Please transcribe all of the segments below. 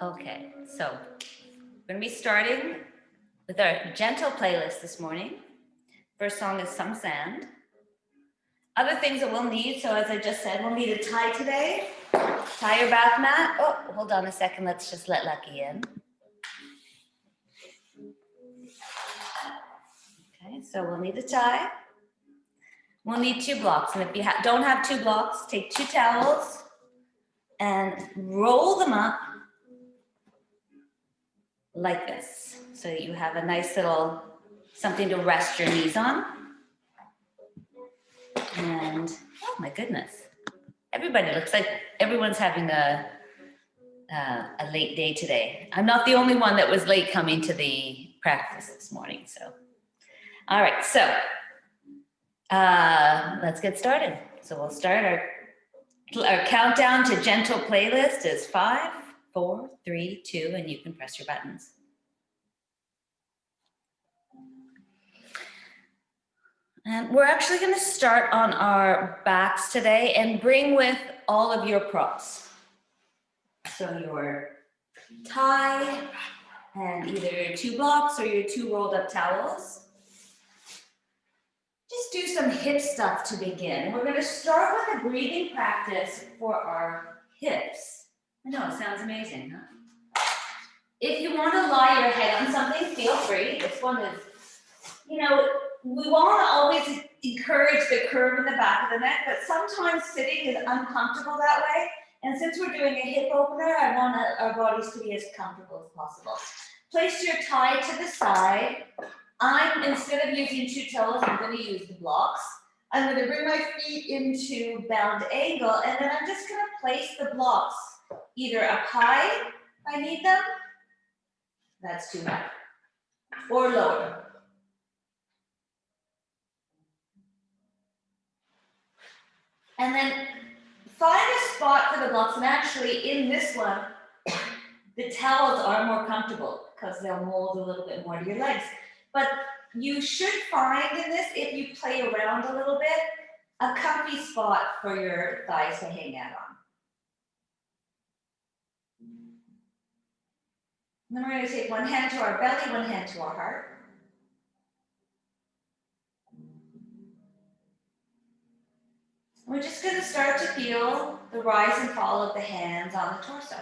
Okay, so we're going to be starting with our gentle playlist this morning. First song is Some Sand. Other things that we'll need, so as I just said, we'll need a tie today. Tie your bath mat. Oh, hold on a second. Let's just let Lucky in. Okay, so we'll need a tie. We'll need 2 blocks. And if you don't have 2 blocks, take 2 towels and roll them up like this. So you have a nice little something to rest your knees on. And oh my goodness, everybody looks like everyone's having a late day today. I'm not the only one that was late coming to the practice this morning. So, all right, so let's get started. So we'll start our countdown to gentle playlist is 5, 4, 3, 2, and you can press your buttons. And we're actually going to start on our backs today and bring with all of your props. So your tie and either your 2 blocks or your 2 rolled up towels. Just do some hip stuff to begin. We're going to start with a breathing practice for our hips. I know, it sounds amazing, huh? If you want to lie your head on something, feel free. This one is, we want to always encourage the curve in the back of the neck, but sometimes sitting is uncomfortable that way. And since we're doing a hip opener, I want our bodies to be as comfortable as possible. Place your tie to the side. Instead of using 2 toes, I'm going to use the blocks. I'm going to bring my feet into bound angle, and then I'm just going to place the blocks either up high, if I need them. That's too high. Or lower. And then find a spot for the blocks, and actually in this one, the towels are more comfortable because they'll mold a little bit more to your legs. But you should find in this, if you play around a little bit, a comfy spot for your thighs to hang out on. And then we're going to take one hand to our belly, one hand to our heart. We're just going to start to feel the rise and fall of the hands on the torso.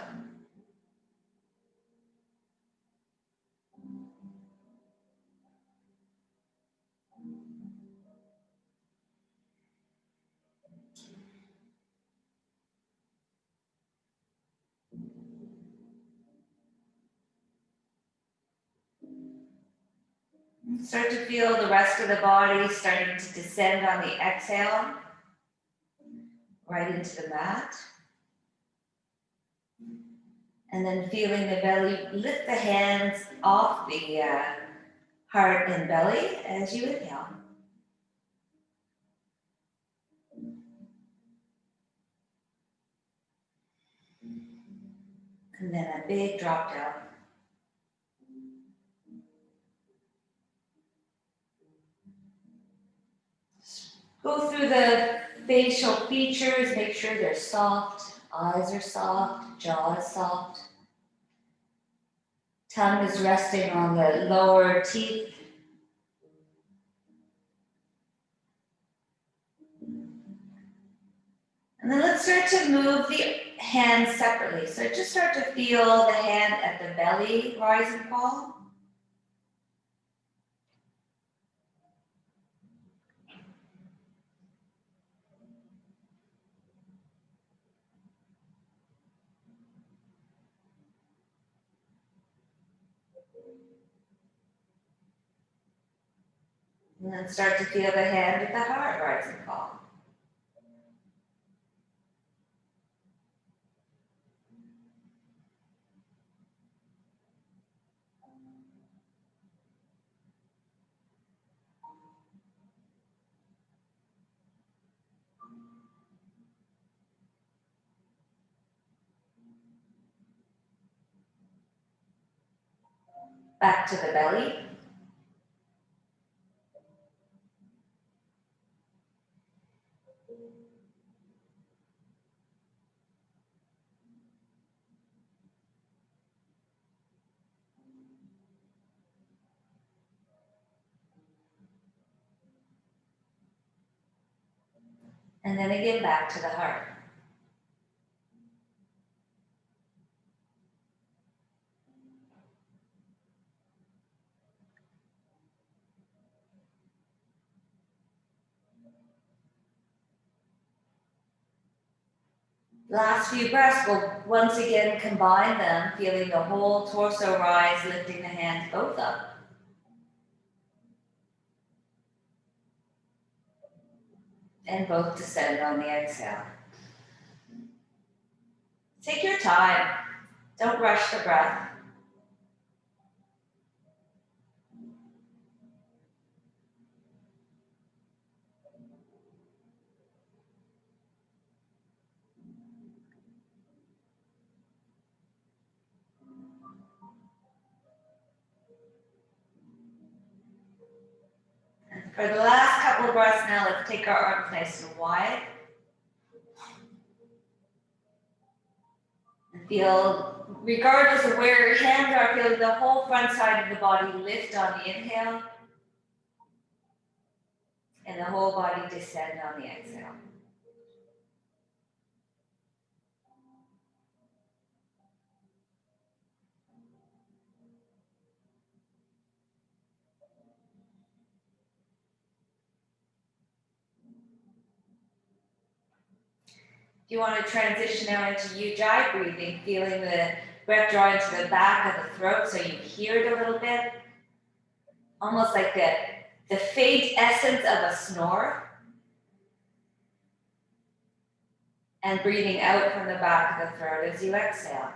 Start to feel the rest of the body starting to descend on the exhale, right into the mat. And then feeling the belly, lift the hands off the heart and belly as you inhale. And then a big drop down. Go through the facial features, make sure they're soft. Eyes are soft, jaw is soft. Tongue is resting on the lower teeth. And then let's start to move the hands separately. So just start to feel the hand at the belly rise and fall. And then start to feel the hand at the heart rise and fall. Back to the belly. And then again back to the heart. Last few breaths, we'll once again combine them, feeling the whole torso rise, lifting the hands both up. And both descend on the exhale. Take your time. Don't rush the breath. And for the last couple of breaths now, let's take our arms nice and wide. And feel, regardless of where your hands are, feel the whole front side of the body lift on the inhale. And the whole body descend on the exhale. If you want to transition now into Ujjayi breathing, feeling the breath draw into the back of the throat so you hear it a little bit, almost like the faint essence of a snore, and breathing out from the back of the throat as you exhale.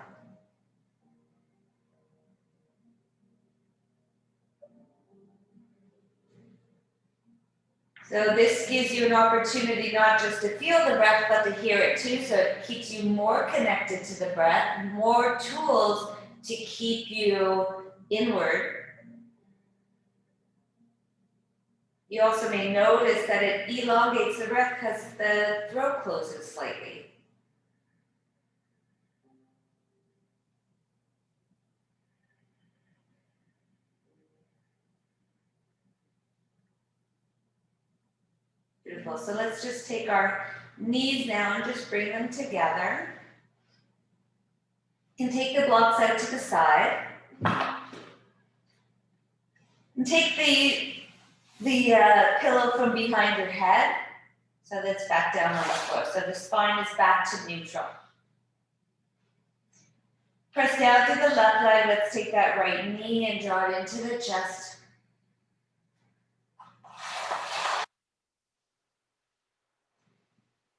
So this gives you an opportunity not just to feel the breath, but to hear it too. So it keeps you more connected to the breath, more tools to keep you inward. You also may notice that it elongates the breath because the throat closes slightly. Beautiful. So let's just take our knees now and just bring them together. You can take the blocks out to the side. And take the pillow from behind your head so that's back down on the floor. So the spine is back to neutral. Press down to the left leg. Let's take that right knee and draw it into the chest.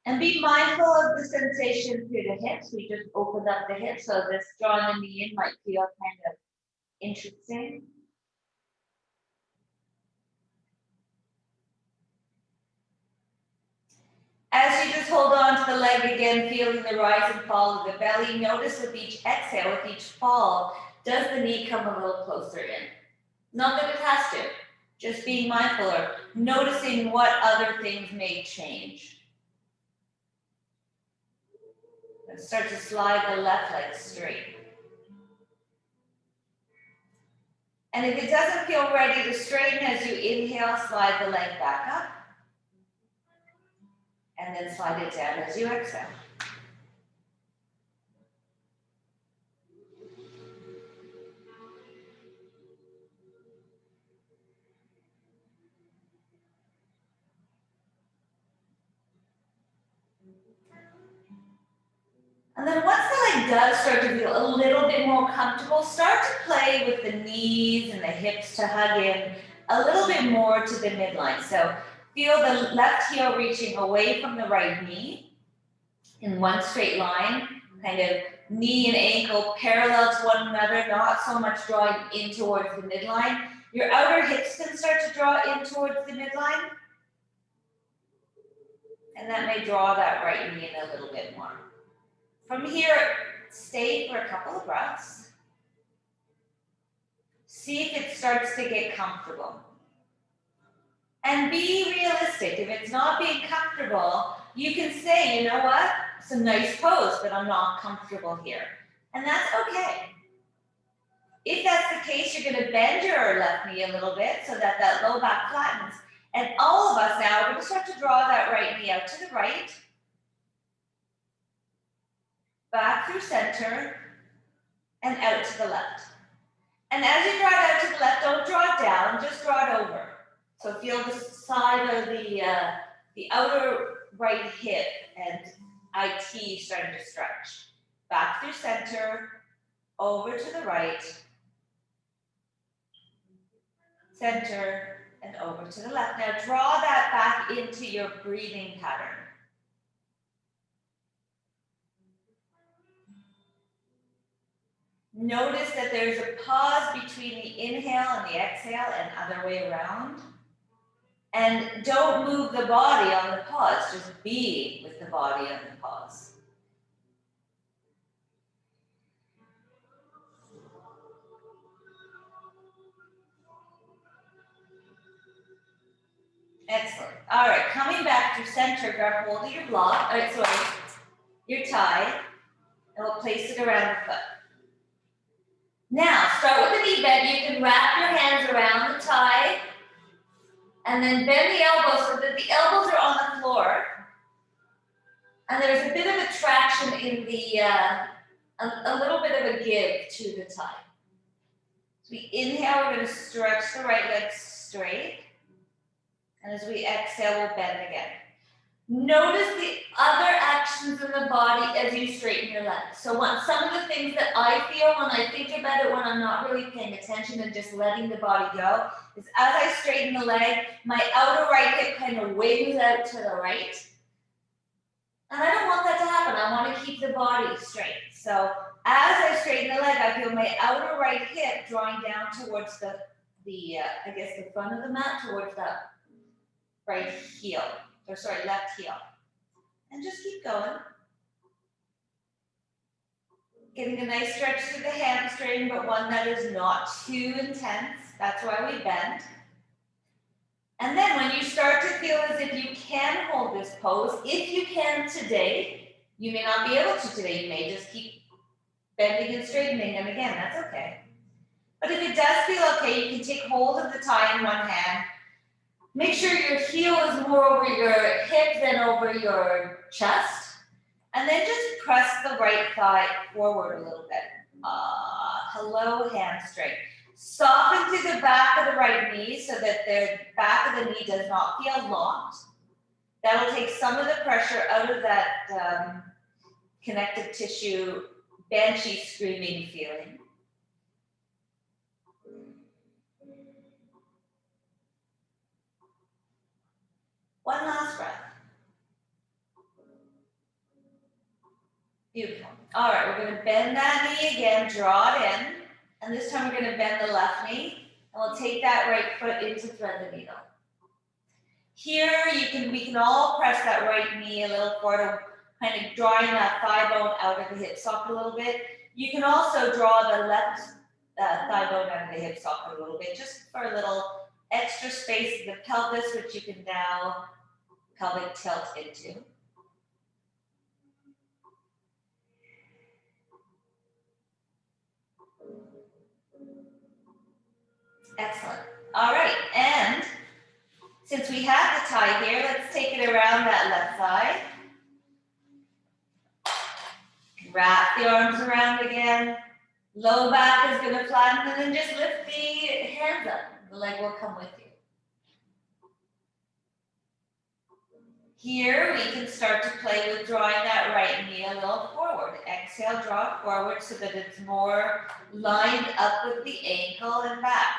And be mindful of the sensation through the hips. We just opened up the hips, so this drawing the knee in might feel kind of interesting. As you just hold on to the leg again, feeling the rise and fall of the belly, notice with each exhale, with each fall, does the knee come a little closer in? Not that it has to, just being mindful or noticing what other things may change. And start to slide the left leg straight. And if it doesn't feel ready to straighten as you inhale, slide the leg back up. And then slide it down as you exhale. And then once the leg does start to feel a little bit more comfortable, start to play with the knees and the hips to hug in a little bit more to the midline. So feel the left heel reaching away from the right knee in one straight line, kind of knee and ankle parallel to one another, not so much drawing in towards the midline. Your outer hips can start to draw in towards the midline. And that may draw that right knee in a little bit more. From here, stay for a couple of breaths. See if it starts to get comfortable. And be realistic. If it's not being comfortable, you can say, you know what? It's a nice pose, but I'm not comfortable here. And that's okay. If that's the case, you're going to bend your left knee a little bit so that that low back flattens. And all of us now, we're gonna start to draw that right knee out to the right, back through center, and out to the left. And as you draw it out to the left, don't draw it down, just draw it over. So feel the side of the outer right hip and IT starting to stretch. Back through center, over to the right, center, and over to the left. Now draw that back into your breathing pattern. Notice that there's a pause between the inhale and the exhale and other way around. And don't move the body on the pause, just be with the body on the pause. Excellent. All right, coming back to center, grab hold of your block, your tie, and we'll place it around the foot. Now, start with the knee bend. You can wrap your hands around the tie, and then bend the elbows so that the elbows are on the floor. And there's a bit of a traction in the, a little bit of a give to the tie. So we inhale, we're gonna stretch the right leg straight. And as we exhale, we'll bend again. Notice the other actions in the body as you straighten your legs. So some of the things that I feel when I think about it, when I'm not really paying attention and just letting the body go, is as I straighten the leg, my outer right hip kind of wings out to the right. And I don't want that to happen. I want to keep the body straight. So as I straighten the leg, I feel my outer right hip drawing down towards the front of the mat, towards that right heel, left heel. And just keep going. Getting a nice stretch through the hamstring, but one that is not too intense. That's why we bend. And then when you start to feel as if you can hold this pose, if you can today, you may not be able to today. You may just keep bending and straightening, and again, that's okay. But if it does feel okay, you can take hold of the tie in one hand. Make sure your heel is more over your hip than over your chest. And then just press the right thigh forward a little bit. Hello, hamstring. Soften to the back of the right knee so that the back of the knee does not feel locked. That'll take some of the pressure out of that connective tissue, banshee screaming feeling. One last breath. Beautiful. All right, we're going to bend that knee again, draw it in, and this time we're going to bend the left knee, and we'll take that right foot in to thread the needle. Here, we can all press that right knee a little forward, kind of drawing that thigh bone out of the hip socket a little bit. You can also draw the left thigh bone out of the hip socket a little bit, just for a little extra space in the pelvis, which you can now pelvic tilt into. Excellent. All right, and since we have the tie here, let's take it around that left side. Wrap the arms around again. Low back is going to flatten, and then just lift the hands up. The leg will come with you. Here, we can start to play with drawing that right knee a little forward. Exhale, draw it forward so that it's more lined up with the ankle and back.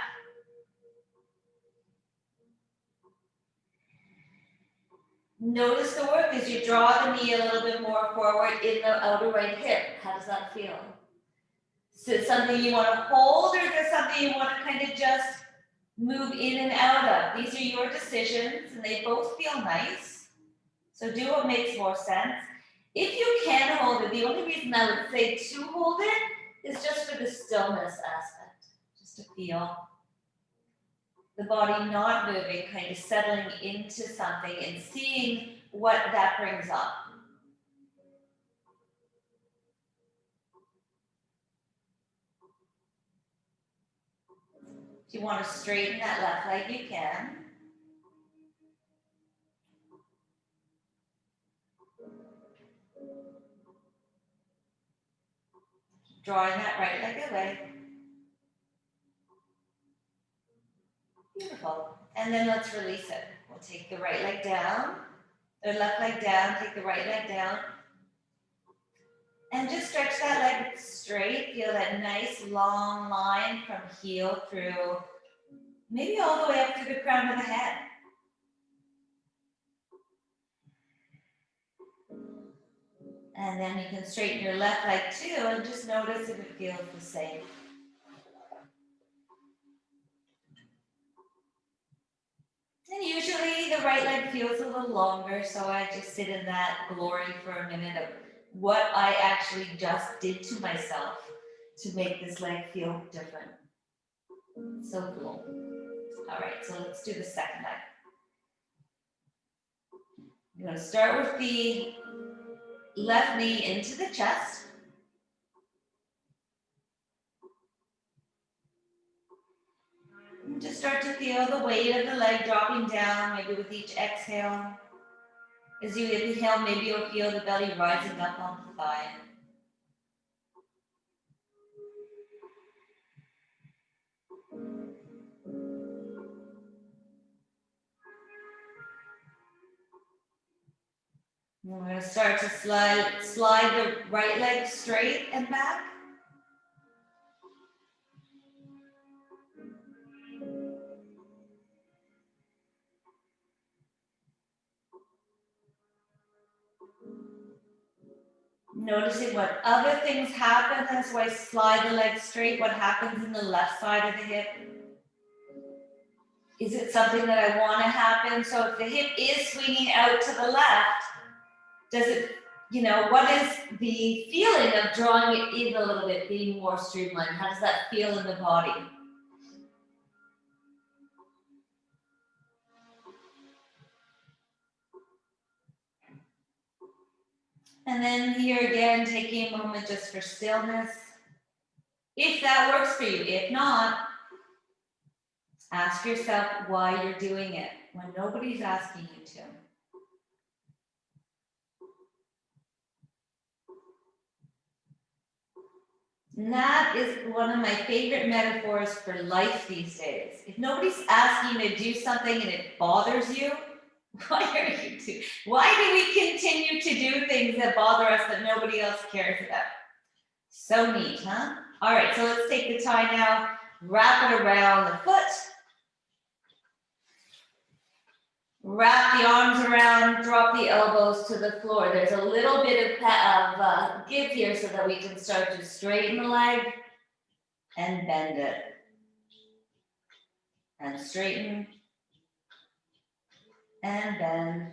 Notice the work as you draw the knee a little bit more forward in the outer right hip. How does that feel? Is it something you want to hold, or is it something you want to kind of just move in and out of? These are your decisions, and they both feel nice. So do what makes more sense. If you can hold it, the only reason I would say to hold it is just for the stillness aspect, just to feel the body not moving, kind of settling into something and seeing what that brings up. If you want to straighten that left leg, you can. drawing that right leg away. Beautiful. And then let's release it. We'll take the right leg down, or left leg down, take the right leg down. And just stretch that leg straight. Feel that nice long line from heel through, maybe all the way up through the crown of the head. And then you can straighten your left leg too and just notice if it feels the same. And usually the right leg feels a little longer, so I just sit in that glory for a minute of what I actually just did to myself to make this leg feel different. So cool. All right, so let's do the second leg. You're going to start with the left knee into the chest. And just start to feel the weight of the leg dropping down, maybe with each exhale. As you inhale, maybe you'll feel the belly rising up on the thigh. And we're going to start to slide the right leg straight and back. Noticing what other things happen as I slide the leg straight, what happens in the left side of the hip. Is it something that I want to happen? So if the hip is swinging out to the left, does it, what is the feeling of drawing it in a little bit, being more streamlined? How does that feel in the body? And then here again, taking a moment just for stillness. If that works for you, if not, ask yourself why you're doing it when nobody's asking you to. And that is one of my favorite metaphors for life these days. If nobody's asking you to do something and it bothers you, why do we continue to do things that bother us that nobody else cares about? So neat, huh? All right, so let's take the tie now, wrap it around the foot. Wrap the arms around, drop the elbows to the floor. There's a little bit of give here so that we can start to straighten the leg and bend it. And straighten and bend.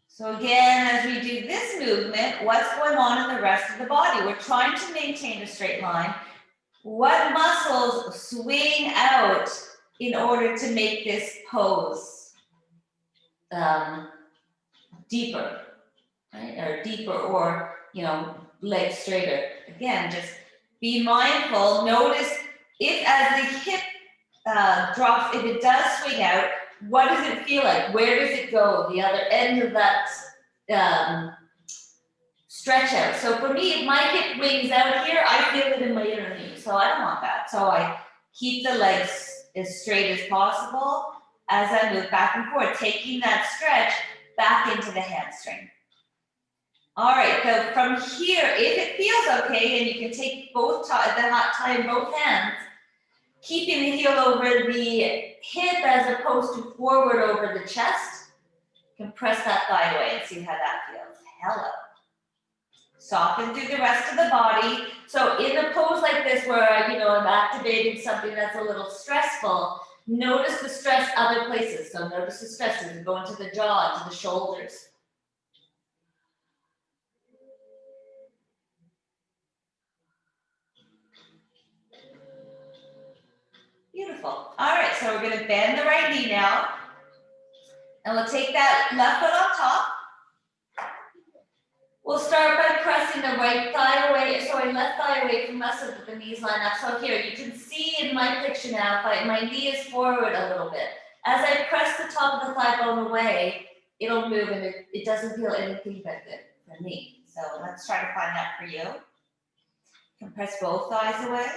So again, as we do this movement, what's going on in the rest of the body? We're trying to maintain a straight line. What muscles swing out in order to make this pose deeper, right? Or deeper, or legs straighter. Again, just be mindful. Notice if as the hip drops, if it does swing out, what does it feel like? Where does it go? The other end of that stretch out. So for me, if my hip wings out here, I feel it in my inner knee. So I don't want that. So I keep the legs as straight as possible as I move back and forth, taking that stretch back into the hamstring. All right, so from here, if it feels okay, and you can take both the hot tie in both hands, keeping the heel over the hip as opposed to forward over the chest, you can press that thigh away and see how that feels. Hello. Soften through the rest of the body. So in a pose like this where, I'm activating something that's a little stressful, notice the stress other places. So notice the stress as you go into the jaw, into the shoulders. Beautiful. All right, so we're going to bend the right knee now. And we'll take that left foot on top. We'll start by pressing the right thigh away, left thigh away from us so that the knees line up. So here, you can see in my picture now, my knee is forward a little bit. As I press the top of the thigh bone away, it'll move and it doesn't feel anything but good for me. So let's try to find that for you. You can press both thighs away.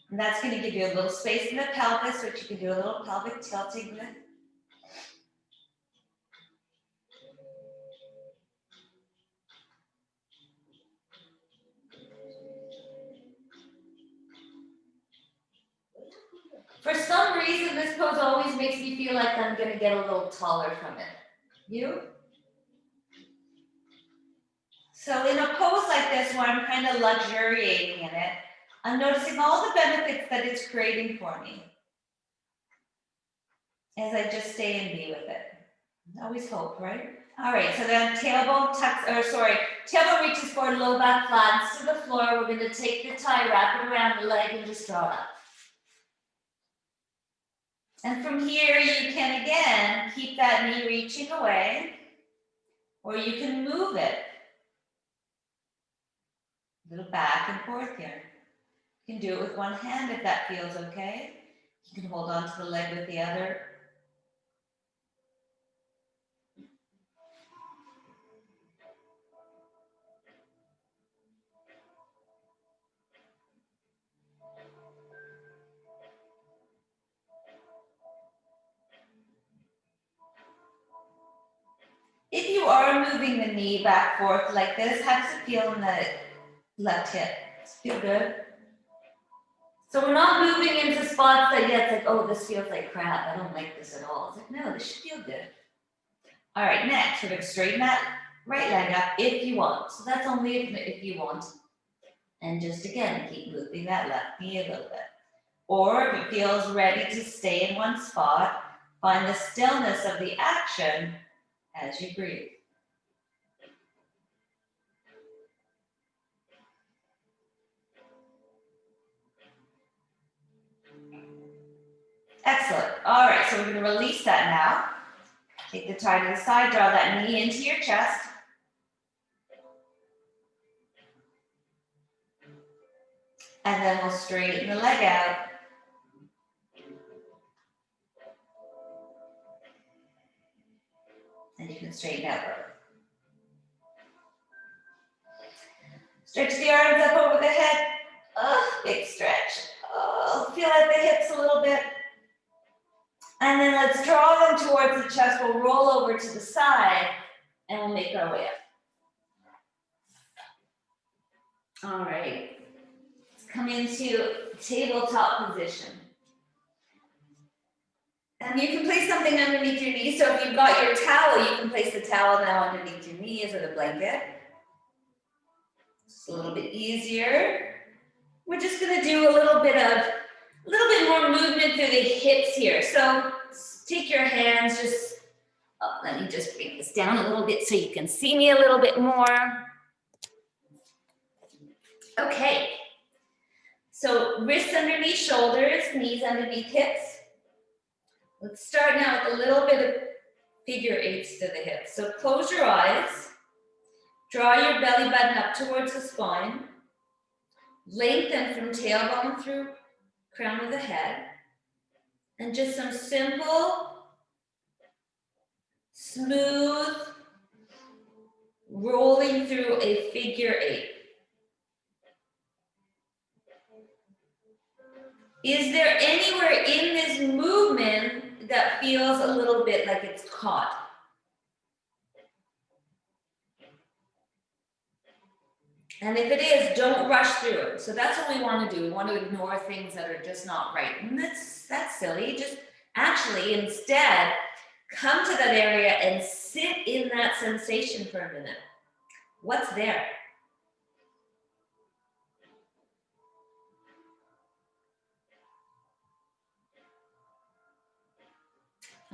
And that's going to give you a little space in the pelvis, which you can do a little pelvic tilting with. For some reason, this pose always makes me feel like I'm going to get a little taller from it. You? So in a pose like this, where I'm kind of luxuriating in it, I'm noticing all the benefits that it's creating for me as I just stay and be with it. Always hope, right? All right, so then tailbone reaches forward, low back flattens to the floor. We're going to take the tie, wrap it around the leg, and just draw it up. And from here, you can again keep that knee reaching away, or you can move it. A little back and forth here. You can do it with one hand if that feels okay. You can hold on to the leg with the other. If you are moving the knee back forth like this, how does it feel in the left hip? Does it feel good? So we're not moving into spots that it's like, oh, this feels like crap. I don't like this at all. It's like, no, this should feel good. All right, next, we're going to straighten that right leg up if you want. So that's only if you want. And just again, keep moving that left knee a little bit. Or if it feels ready to stay in one spot, find the stillness of the action as you breathe. Excellent. All right, so we're going to release that now. Take the tie to the side, draw that knee into your chest. And then we'll straighten the leg out. And you can straighten out. Stretch the arms up over the head. Oh, big stretch. Oh, feel out the hips a little bit. And then let's draw them towards the chest. We'll roll over to the side and we'll make our way up. All right. Let's come into tabletop position. And you can place something underneath your knee. So if you've got your towel, you can place the towel now underneath your knees or the blanket. It's a little bit easier. We're just going to do a little bit more movement through the hips here. So take your hands, let me just bring this down a little bit so you can see me a little bit more. Okay. So wrists underneath shoulders, knees underneath hips. Let's start now with a little bit of figure eights to the hips. So close your eyes, draw your belly button up towards the spine, lengthen from tailbone through crown of the head, and just some simple, smooth rolling through a figure eight. Is there anywhere in this movement that feels a little bit like it's caught? And if it is, don't rush through it. So that's what we want to do. We want to ignore things that are just not right. And that's silly. Just actually instead come to that area and sit in that sensation for a minute. What's there?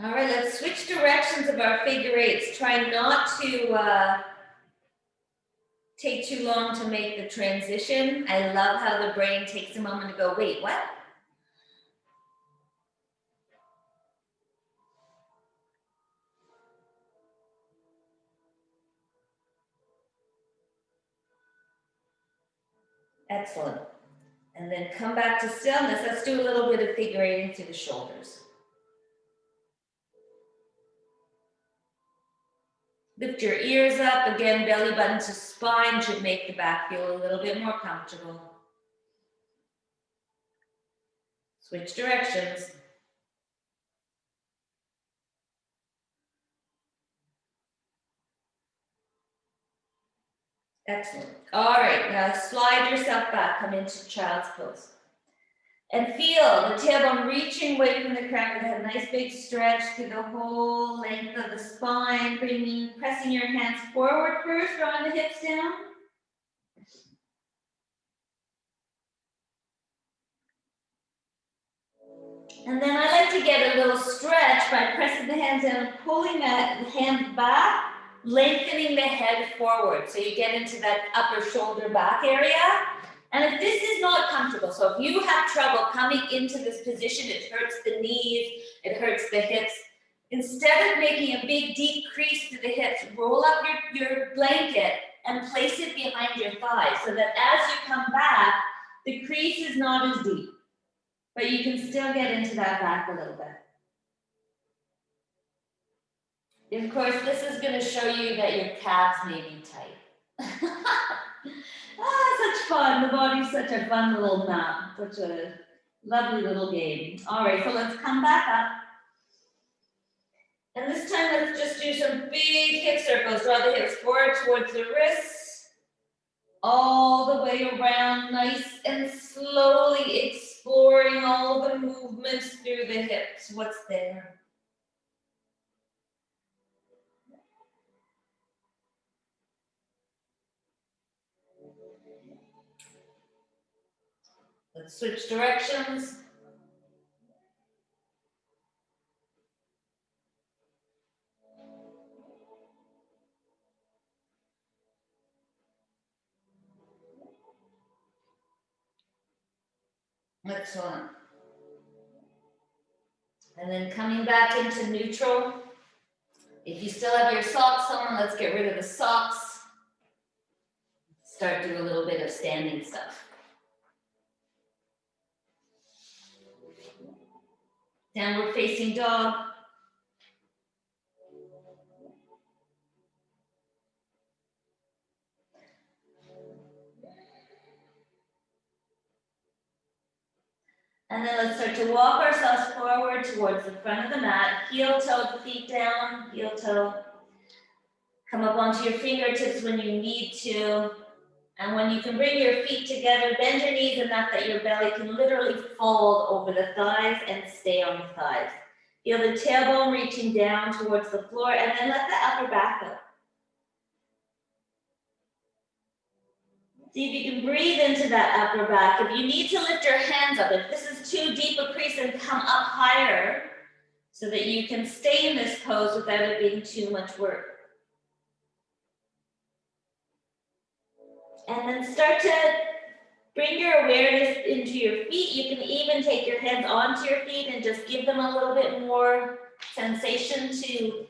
All right, let's switch directions of our figure eights. Try not to take too long to make the transition. I love how the brain takes a moment to go, wait, what? Excellent. And then come back to stillness. Let's do a little bit of figure eighting through the shoulders. Lift your ears up. Again, belly button to spine should make the back feel a little bit more comfortable. Switch directions. Excellent. All right, now slide yourself back, come into child's pose. And feel the tailbone reaching away from the crown of the head. Nice big stretch through the whole length of the spine, pressing your hands forward first, drawing the hips down. And then I like to get a little stretch by pressing the hands down and pulling that hand back, lengthening the head forward. So you get into that upper shoulder back area. And if this is not comfortable, so if you have trouble coming into this position, it hurts the knees, it hurts the hips, instead of making a big deep crease to the hips, roll up your blanket and place it behind your thighs so that as you come back, the crease is not as deep, but you can still get into that back a little bit. And of course, this is going to show you that your calves may be tight. Such fun. The body's such a fun little map. Such a lovely little game. All right, so let's come back up. And this time, let's just do some big hip circles. Draw the hips forward towards the wrists. All the way around, nice and slowly exploring all the movements through the hips. What's there? Let's switch directions. Excellent. And then coming back into neutral. If you still have your socks on, let's get rid of the socks. Start doing a little bit of standing stuff. Downward facing dog. And then let's start to walk ourselves forward towards the front of the mat. Heel toe, feet down, heel toe. Come up onto your fingertips when you need to. And when you can bring your feet together, bend your knees enough that your belly can literally fold over the thighs and stay on the thighs. Feel the tailbone reaching down towards the floor, and then let the upper back go. See if you can breathe into that upper back. If you need to lift your hands up, if this is too deep a crease, then come up higher so that you can stay in this pose without it being too much work. And then start to bring your awareness into your feet. You can even take your hands onto your feet and just give them a little bit more sensation to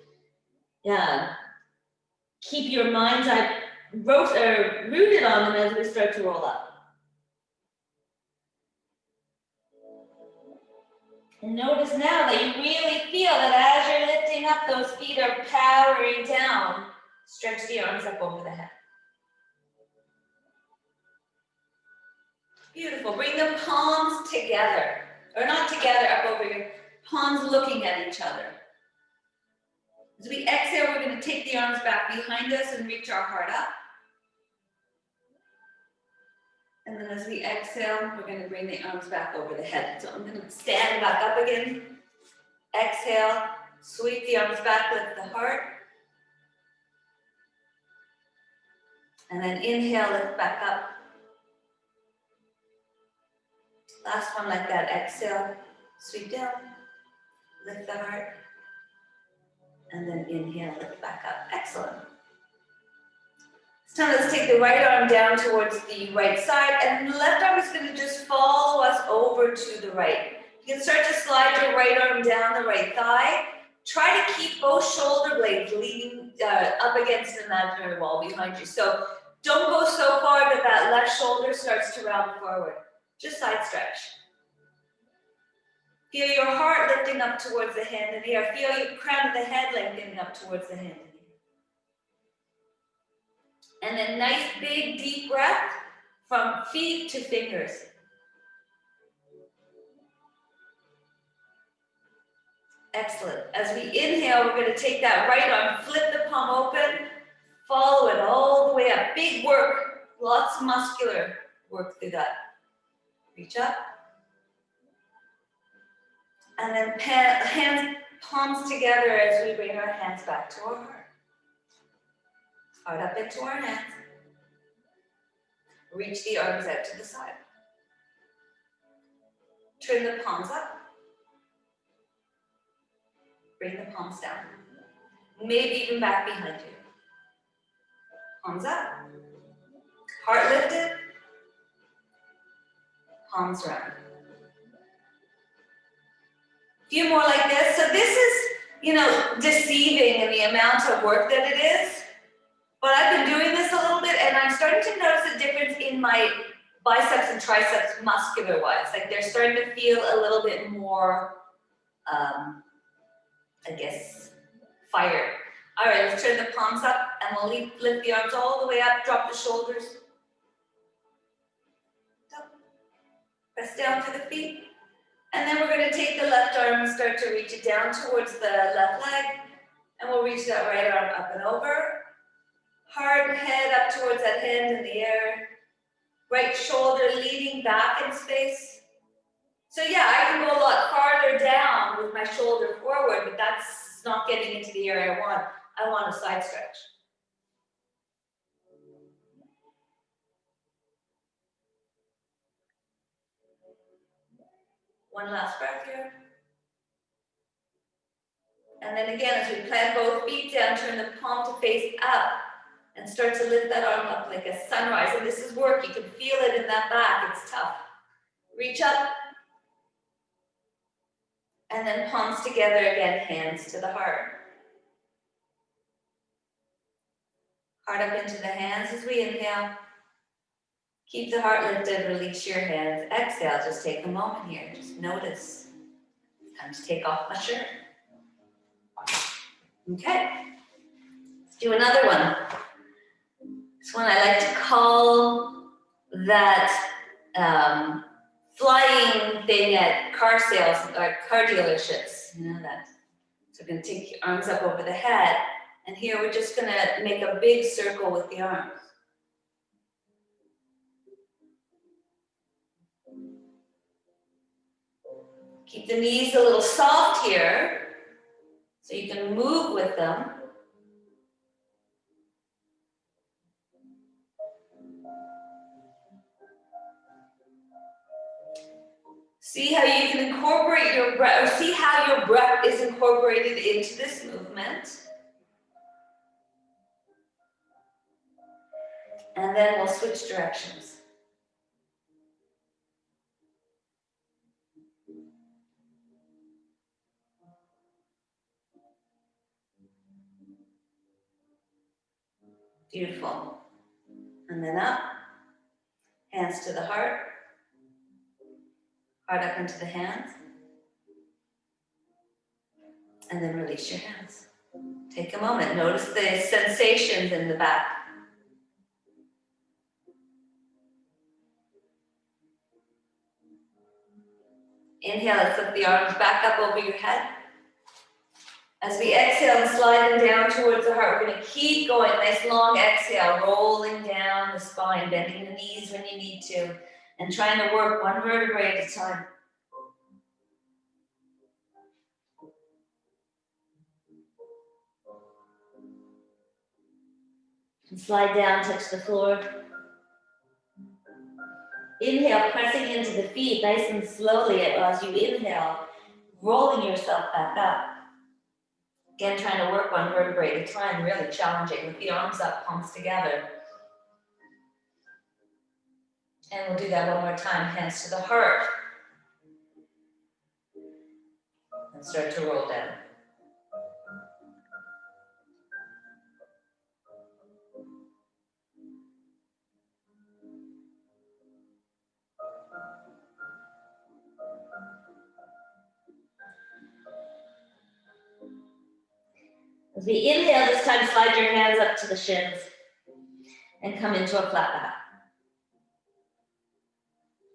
keep your mind's eye rooted on them as we start to roll up. And notice now that you really feel that as you're lifting up, those feet are powering down. Stretch the arms up over the head. Beautiful. Bring the palms together, or not together, up over your palms looking at each other. As we exhale, we're going to take the arms back behind us and reach our heart up. And then as we exhale, we're going to bring the arms back over the head. So I'm going to stand back up again. Exhale, sweep the arms back, lift the heart. And then inhale, lift back up. Last one like that. Exhale, sweep down, lift the heart. And then inhale, lift back up. Excellent. This time, let's take the right arm down towards the right side, and the left arm is going to just follow us over to the right. You can start to slide your right arm down the right thigh. Try to keep both shoulder blades leaning up against an imaginary wall behind you. So don't go so far that that left shoulder starts to round forward. Just side stretch. Feel your heart lifting up towards the hand in the air. Feel your crown of the head lengthening up towards the hand in the air. And then nice big deep breath from feet to fingers. Excellent. As we inhale, we're going to take that right arm, flip the palm open, follow it all the way up. Big work, lots of muscular work through that. Reach up. And then hands, palms together as we bring our hands back to our heart. Heart up into our hands. Reach the arms out to the side. Turn the palms up. Bring the palms down. Maybe even back behind you. Palms up. Heart lifted. Palms round. A few more like this. So this is, deceiving in the amount of work that it is. But I've been doing this a little bit and I'm starting to notice a difference in my biceps and triceps muscular wise. Like they're starting to feel a little bit more, fire. All right, let's turn the palms up and we'll lift the arms all the way up, drop the shoulders. Press down to the feet. And then we're going to take the left arm and start to reach it down towards the left leg. And we'll reach that right arm up and over. Heart and head up towards that hand in the air. Right shoulder leaning back in space. So yeah, I can go a lot farther down with my shoulder forward, but that's not getting into the area I want. I want a side stretch. One last breath here. And then again, as we plant both feet down, turn the palm to face up and start to lift that arm up like a sunrise. And this is work, you can feel it in that back, it's tough. Reach up. And then palms together again, hands to the heart. Heart up into the hands as we inhale. Keep the heart lifted, release your hands. Exhale, just take a moment here, just notice. Time to take off my shirt. Okay, let's do another one. This one I like to call that flying thing at car sales or car dealerships. You know that. So we're going to take your arms up over the head, and here we're just going to make a big circle with the arms. Keep the knees a little soft here, so you can move with them. See how you can incorporate your breath, or see how your breath is incorporated into this movement. And then we'll switch directions. Beautiful. And then up, hands to the heart. Heart up into the hands. And then release your hands. Take a moment, notice the sensations in the back. Inhale, let's lift the arms back up over your head. As we exhale and slide them down towards the heart, we're going to keep going. Nice long exhale, rolling down the spine, bending the knees when you need to, and trying to work one vertebrae at a time. And slide down, touch the floor. Inhale, pressing into the feet nice and slowly as you inhale, rolling yourself back up. Again, trying to work one vertebrae at a time, really challenging with the arms up, palms together. And we'll do that one more time, hands to the heart. And start to roll down. As we inhale, this time slide your hands up to the shins. and come into a flat back.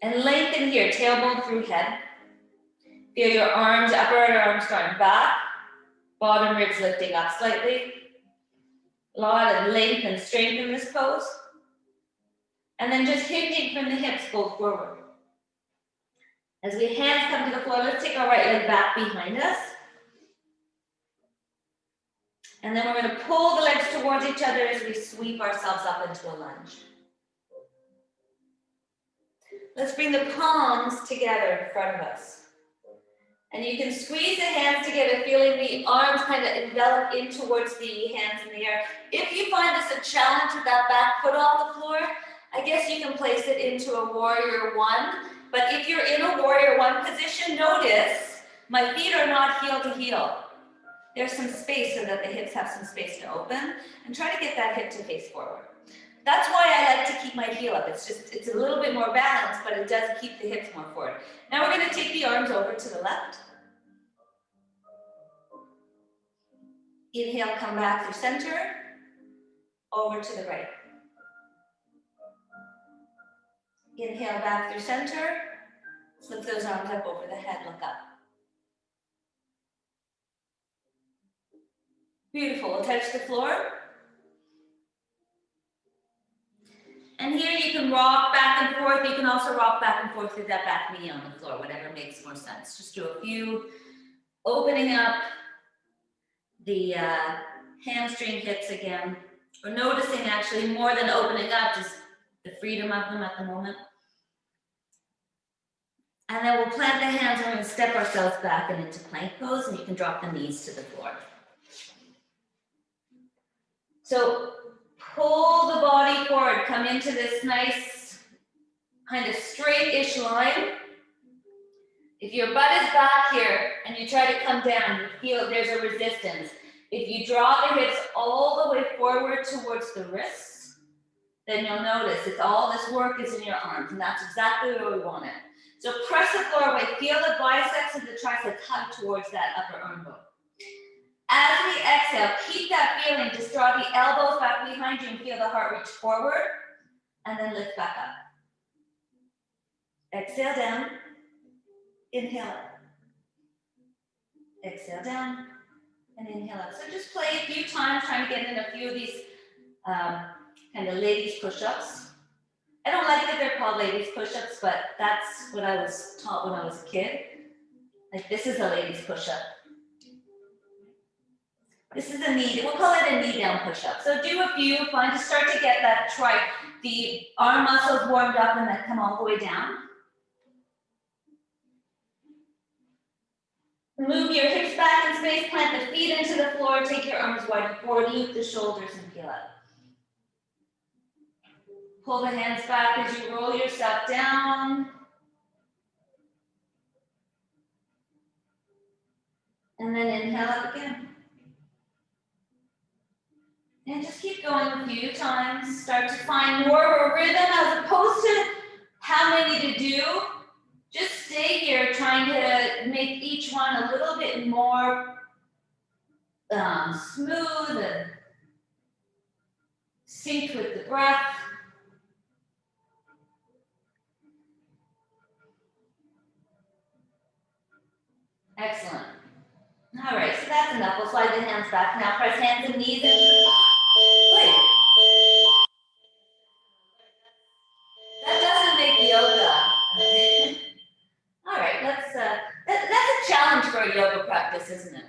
And lengthen here, tailbone through head. Feel your arms, upper arms starting back, bottom ribs lifting up slightly. A lot of length and strength in this pose. And then just hinging from the hips, go forward. As we hands come to the floor, let's take our right leg back behind us. And then we're going to pull the legs towards each other as we sweep ourselves up into a lunge. Let's bring the palms together in front of us. And you can squeeze the hands together, feeling the arms kind of envelop in towards the hands in the air. If you find this a challenge with that back foot off the floor, I guess you can place it into a warrior one. But if you're in a warrior one position, notice my feet are not heel to heel. There's some space so that the hips have some space to open, and try to get that hip to face forward. That's why I like to keep my heel up. It's a little bit more balanced, but it does keep the hips more forward. Now we're going to take the arms over to the left. Inhale, come back through center, over to the right. Inhale, back through center, flip those arms up over the head, look up. Beautiful, we'll touch the floor. And here you can rock back and forth. You can also rock back and forth with that back knee on the floor, whatever makes more sense. Just do a few, opening up the hamstring hips again. We're noticing actually more than opening up, just the freedom of them at the moment. And then we'll plant the hands and we're going to step ourselves back and into plank pose, and you can drop the knees to the floor. So pull the body forward, come into this nice kind of straight-ish line. If your butt is back here and you try to come down, you feel there's a resistance. If you draw the hips all the way forward towards the wrists, then you'll notice it's all this work is in your arms, and that's exactly where we want it. So press the floor away, feel the biceps and the triceps hug towards that upper arm bone. As we exhale, keep that feeling, just draw the elbows back behind you and feel the heart reach forward, and then lift back up. Exhale down, inhale up. Exhale down, and inhale up. So just play a few times, trying to get in a few of these kind of ladies push-ups. I don't like that they're called ladies push-ups, but that's what I was taught when I was a kid. Like, this is a ladies push-up. This is a knee, we'll call it a knee down push-up. So do a few, to start to get that the arm muscles warmed up and then come all the way down. Move your hips back in space, plant the feet into the floor, take your arms wide forward, loop the shoulders and peel up. Pull the hands back as you roll yourself down. And then inhale up again. And just keep going a few times. Start to find more of a rhythm as opposed to how many to do. Just stay here trying to make each one a little bit more smooth and synced with the breath. Excellent. All right, so that's enough. We'll slide the hands back. Now press hands and knees into wait. That doesn't make yoga. All right, that's a challenge for a yoga practice, isn't it?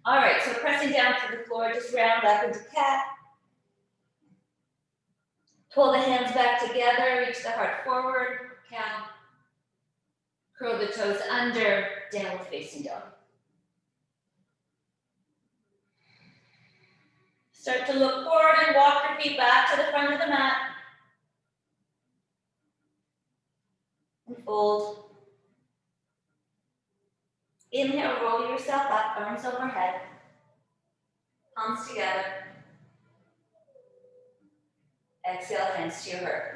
All right, so pressing down to the floor, just round up into cat. Pull the hands back together, reach the heart forward, cow. Curl the toes under, downward facing dog. Start to look forward and walk your feet back to the front of the mat. And fold. Inhale, roll yourself up, arms overhead. Palms together. Exhale, hands to your heart.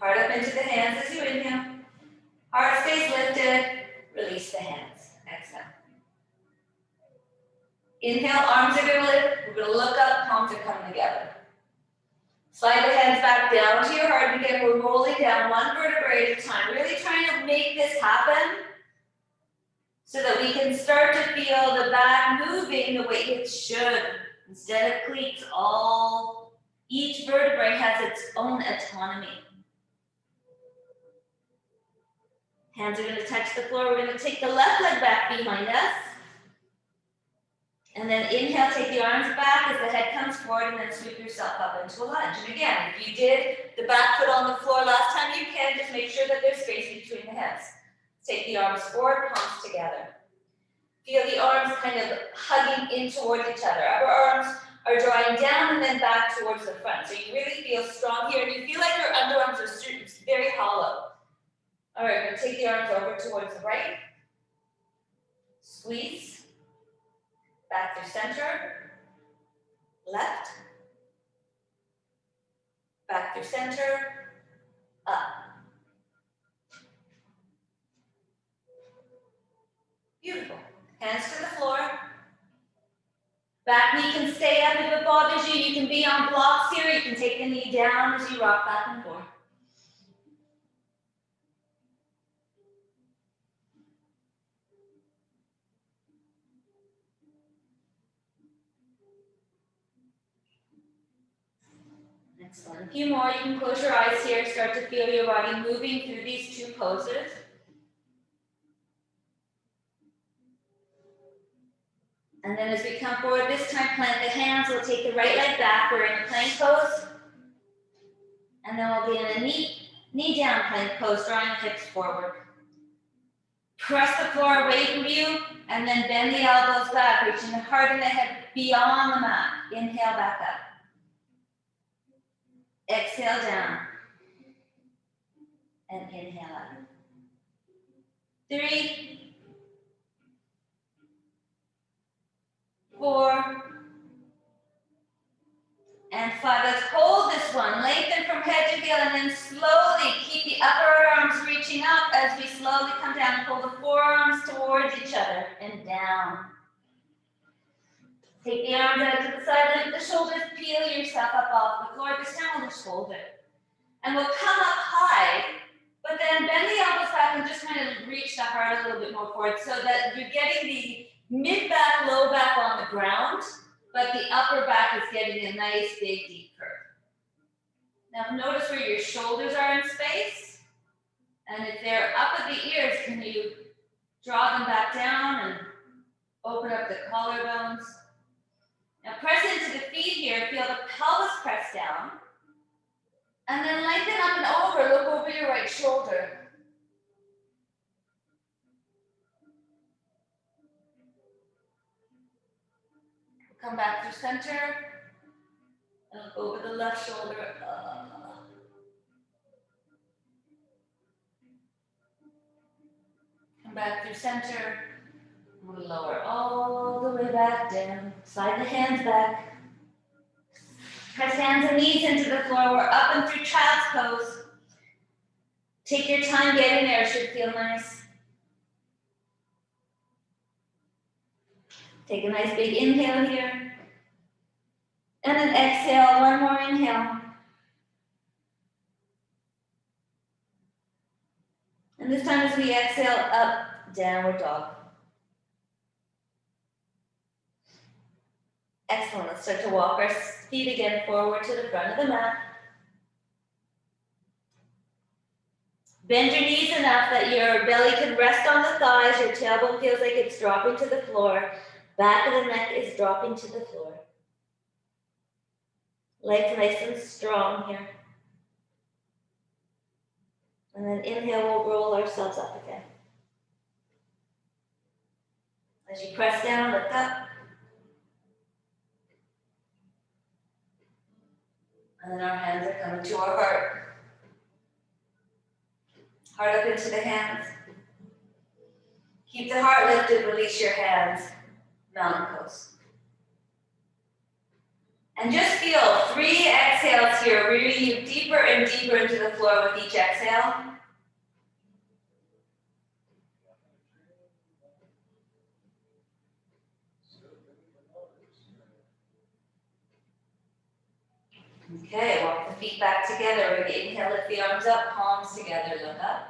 Heart up into the hands as you inhale. Heart stays lifted. Release the hands. Exhale. Inhale, arms are going to lift. We're We're gonna look up, palms are coming together. Slide the hands back down to your heart, and again, we're rolling down one vertebrae at a time, really trying to make this happen so that we can start to feel the back moving the way it should. Instead of cleats, each vertebrae has its own autonomy. Hands are gonna touch the floor. We're gonna take the left leg back behind us. And then inhale, take the arms back as the head comes forward, and then sweep yourself up into a lunge. And again, if you did the back foot on the floor last time, you can just make sure that there's space between the hips. Take the arms forward, palms together. Feel the arms kind of hugging in towards each other. Upper arms are drawing down and then back towards the front. So you really feel strong here, and you feel like your underarms are very hollow. All right, we're going to take the arms over towards the right. Squeeze. Back through center. Left. Back through center. Up. Beautiful. Hands to the floor. Back knee can stay up if it bothers you. You can be on blocks here. You can take the knee down as you rock back and forth. Excellent. A few more. You can close your eyes here. Start to feel your body moving through these two poses. And then as we come forward, this time plant the hands. We'll take the right leg back. We're in a plank pose. And then we'll be in a knee down plank pose, drawing the hips forward. Press the floor away from you, and then bend the elbows back, reaching the heart and the head beyond the mat. Inhale back up. Exhale down. And inhale up. 3, 4, and 5. Let's hold this one. Lengthen from head to heel, and then slowly keep the upper arms reaching up as we slowly come down and pull the forearms towards each other and down. Take the arms out to the side, lift the shoulders, peel yourself up off the floor. This time we'll just hold it. And we'll come up high, but then bend the elbows back and just kind of reach the heart a little bit more forward so that you're getting the mid-back, low back on the ground, but the upper back is getting a nice, big, deep curve. Now notice where your shoulders are in space. And if they're up at the ears, can you draw them back down and open up the collarbones? Now press into the feet here, feel the pelvis press down. And then lengthen up and over, look over your right shoulder. Come back through center. And look over the left shoulder. Come back through center. We'll lower all the way back down. Slide the hands back. Press hands and knees into the floor. We're up and through child's pose. Take your time getting there. It should feel nice. Take a nice big inhale here. And an exhale. One more inhale. And this time as we exhale, up, downward dog. Excellent. Let's start to walk our feet again forward to the front of the mat. Bend your knees enough that your belly can rest on the thighs. Your tailbone feels like it's dropping to the floor. Back of the neck is dropping to the floor. Legs nice and strong here. And then inhale, we'll roll ourselves up again. As you press down, lift up. And then our hands are coming to our heart. Heart up into the hands. Keep the heart lifted, release your hands. Mountain pose. And just feel 3 exhales here, rooting you deeper and deeper into the floor with each exhale. Okay, walk the feet back together. We're going to inhale, lift the arms up, palms together, look up.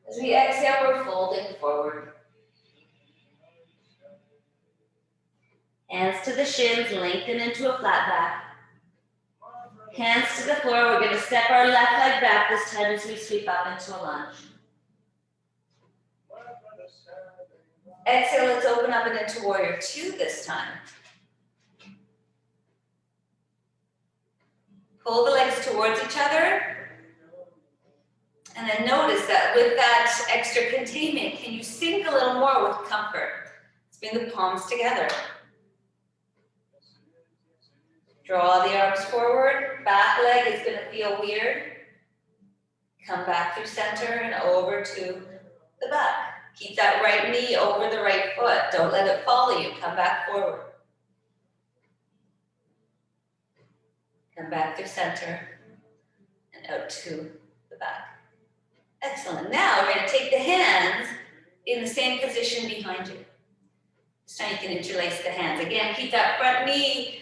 As we exhale, we're folding forward. Hands to the shins, lengthen into a flat back. Hands to the floor. We're going to step our left leg back this time as we sweep up into a lunge. Exhale, let's open up and into warrior two this time. Pull the legs towards each other. And then notice that with that extra containment, can you sink a little more with comfort? Let's bring the palms together. Draw the arms forward. Back leg is going to feel weird. Come back through center and over to the back. Keep that right knee over the right foot. Don't let it follow you. Come back forward. Come back through center and out to the back. Excellent. Now we're going to take the hands in the same position behind you. This time you can interlace the hands. Again, keep that front knee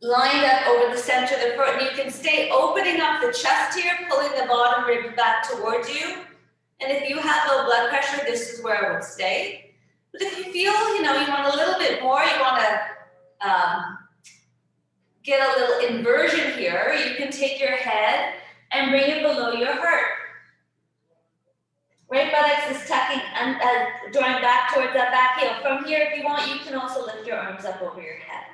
lined up over the center of the foot, and you can stay opening up the chest here, pulling the bottom rib back towards you. And if you have low blood pressure, this is where I would stay. But if you feel, you want a little bit more, you want to get a little inversion here, you can take your head and bring it below your heart. Right buttocks is tucking and drawing back towards that back heel. From here, if you want, you can also lift your arms up over your head.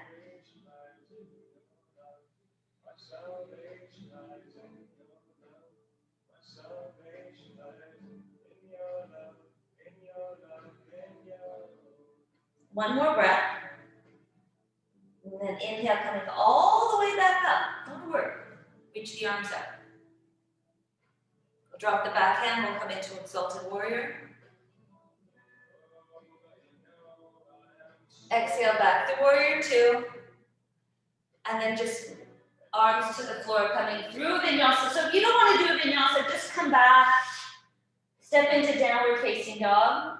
One more breath. And then inhale, coming all the way back up. Don't worry. Reach the arms up. We'll drop the back hand. We'll come into Exalted Warrior. Exhale back to Warrior Two. And then just arms to the floor coming through Vinyasa. So if you don't want to do a Vinyasa, just come back. Step into Downward Facing Dog.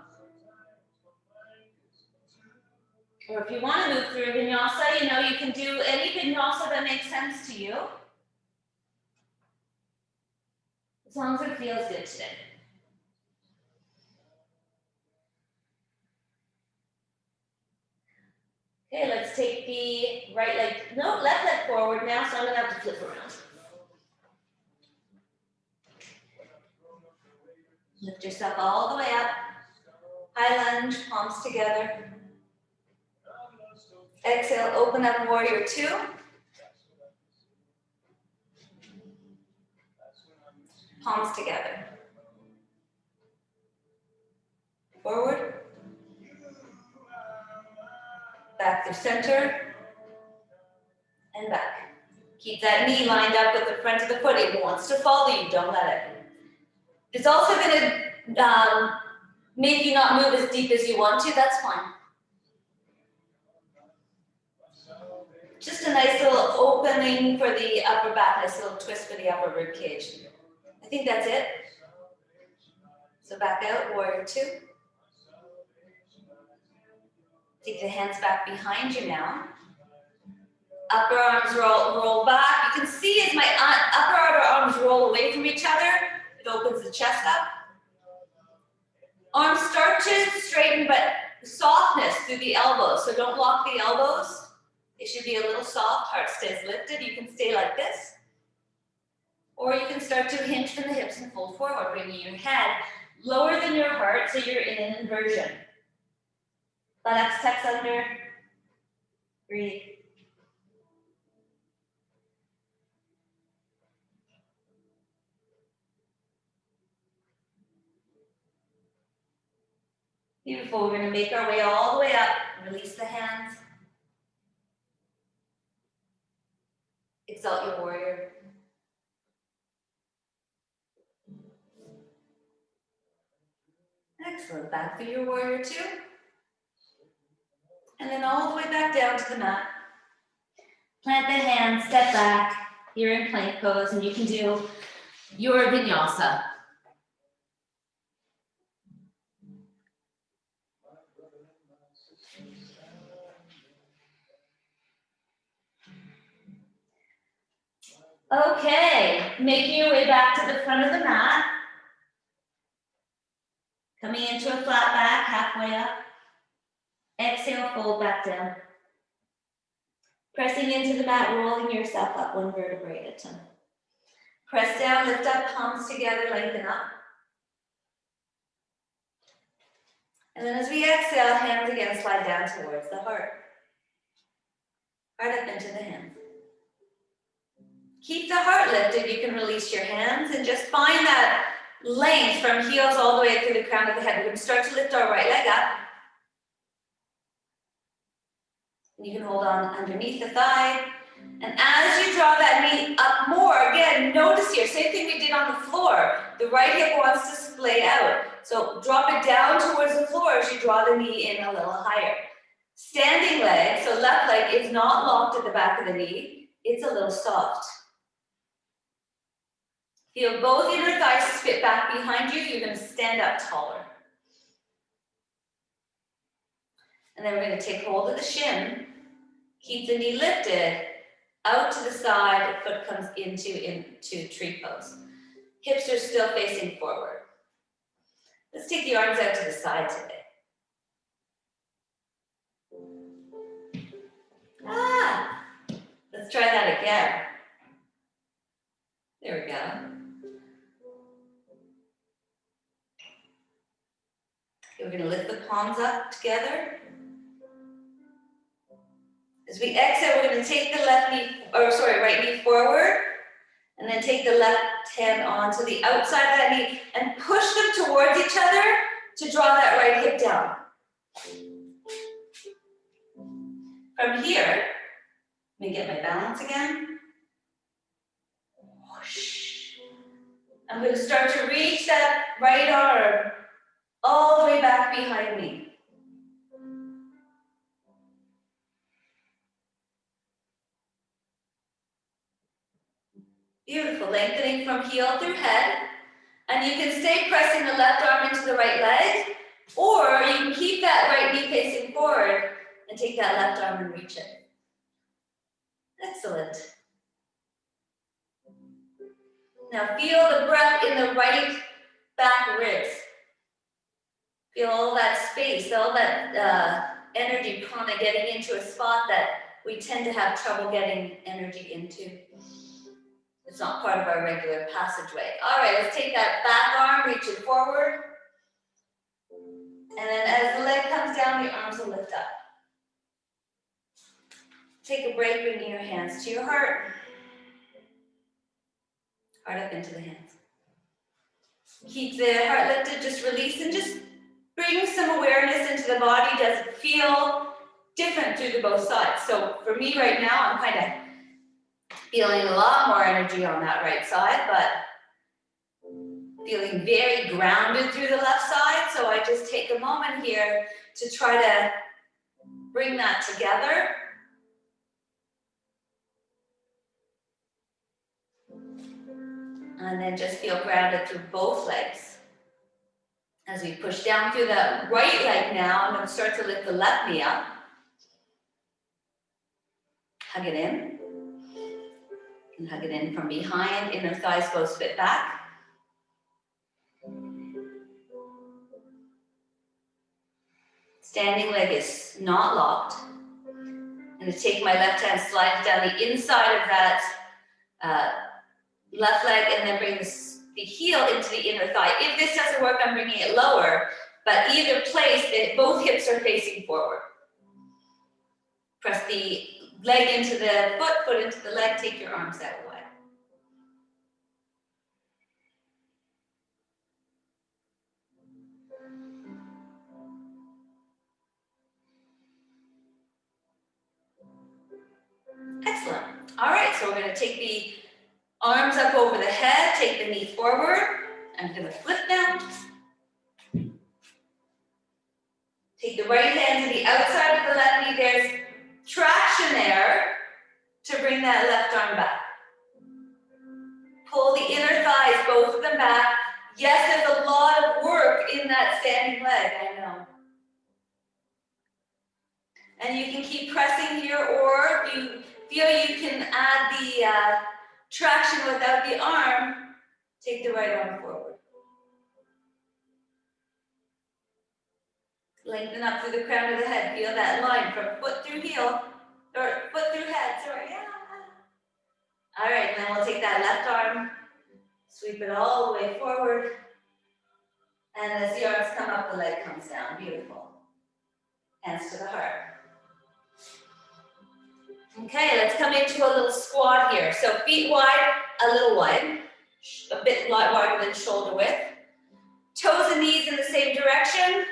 Or if you want to move through a Vinyasa, you can do any Vinyasa that makes sense to you. As long as it feels good today. Okay, let's take the left leg forward now, so I'm going to have to flip around. Lift yourself all the way up. High lunge, palms together. Exhale, open up Warrior Two. Palms together. Forward. Back through center. And back. Keep that knee lined up with the front of the foot. If it wants to follow you, don't let it. It's also going to make you not move as deep as you want to. That's fine. Just a nice little opening for the upper back, nice little twist for the upper rib cage. I think that's it. So back out, Warrior Two. Take the hands back behind you now. Upper arms roll back. You can see as my upper arms roll away from each other, it opens the chest up. Arms start to straighten, but softness through the elbows. So don't lock the elbows. They should be a little soft. Heart stays lifted. You can stay like this. Or you can start to hinge from the hips and fold forward, bringing your head lower than your heart so you're in an inversion. Buttocks tucks under. Breathe. Beautiful. We're going to make our way all the way up. Release the hands. Exalt your warrior. Excellent. Back through your Warrior Two. And then all the way back down to the mat. Plant the hands, step back. You're in plank pose, and you can do your Vinyasa. Okay, making your way back to the front of the mat. Coming into a flat back, halfway up. Exhale, fold back down. Pressing into the mat, rolling yourself up one vertebrae at a time. Press down, lift up, palms together, lengthen up. And then as we exhale, hands again slide down towards the heart. Heart up into the hands. Keep the heart lifted. You can release your hands and just find that length from heels all the way through the crown of the head. We're going to start to lift our right leg up. And you can hold on underneath the thigh. And as you draw that knee up more, again, notice here, same thing we did on the floor. The right hip wants to splay out. So drop it down towards the floor as you draw the knee in a little higher. Standing leg, so left leg is not locked at the back of the knee. It's a little soft. Feel both inner thighs spit back behind you. You're going to stand up taller. And then we're going to take hold of the shin. Keep the knee lifted. Out to the side, foot comes into tree pose. Hips are still facing forward. Let's take the arms out to the side today. Let's try that again. There we go. Okay, we're going to lift the palms up together. As we exhale, we're going to take the right knee forward, and then take the left hand onto the outside of that knee and push them towards each other to draw that right hip down. From here, let me get my balance again. Whoosh. I'm going to start to reach that right arm all the way back behind me. Beautiful, lengthening from heel through head. And you can stay pressing the left arm into the right leg, or you can keep that right knee facing forward and take that left arm and reach it. Excellent. Now feel the breath in the right back ribs. Feel all that space, all that energy kind of getting into a spot that we tend to have trouble getting energy into. It's not part of our regular passageway. All right, let's take that back arm, reach it forward. And then as the leg comes down, the arms will lift up. Take a break, bringing your hands to your heart. Heart up into the hands. Keep the heart lifted, just release and just bring some awareness into the body. Does it feel different through the both sides? So for me right now, I'm kind of feeling a lot more energy on that right side, but feeling very grounded through the left side. So I just take a moment here to try to bring that together. And then just feel grounded through both legs. As we push down through the right leg now, I'm going to start to lift the left knee up. Hug it in. And hug it in from behind. Inner thighs both spit back. Standing leg is not locked. I'm going to take my left hand, slide it down the inside of that left leg, and then bring the heel into the inner thigh. If this doesn't work, I'm bringing it lower, but either place, both hips are facing forward. Press the leg into the foot, foot into the leg, take your arms out wide. Excellent. All right, so we're going to take the arms up over the head, take the knee forward. I'm going to flip now. Take the right hand to the outside of the left knee. There's traction there to bring that left arm back. Pull the inner thighs, both of them back. Yes, there's a lot of work in that standing leg, I know. And you can keep pressing here, or if you feel you can add the traction without the arm, take the right arm forward. Lengthen up through the crown of the head. Feel that line from foot through heel, or foot through head, sorry. Yeah. All right, and then we'll take that left arm, sweep it all the way forward. And as the arms come up, the leg comes down. Beautiful. Hands to the heart. Okay, let's come into a little squat here. So feet wide, a little wide, a bit wider than shoulder width. Toes and knees in the same direction.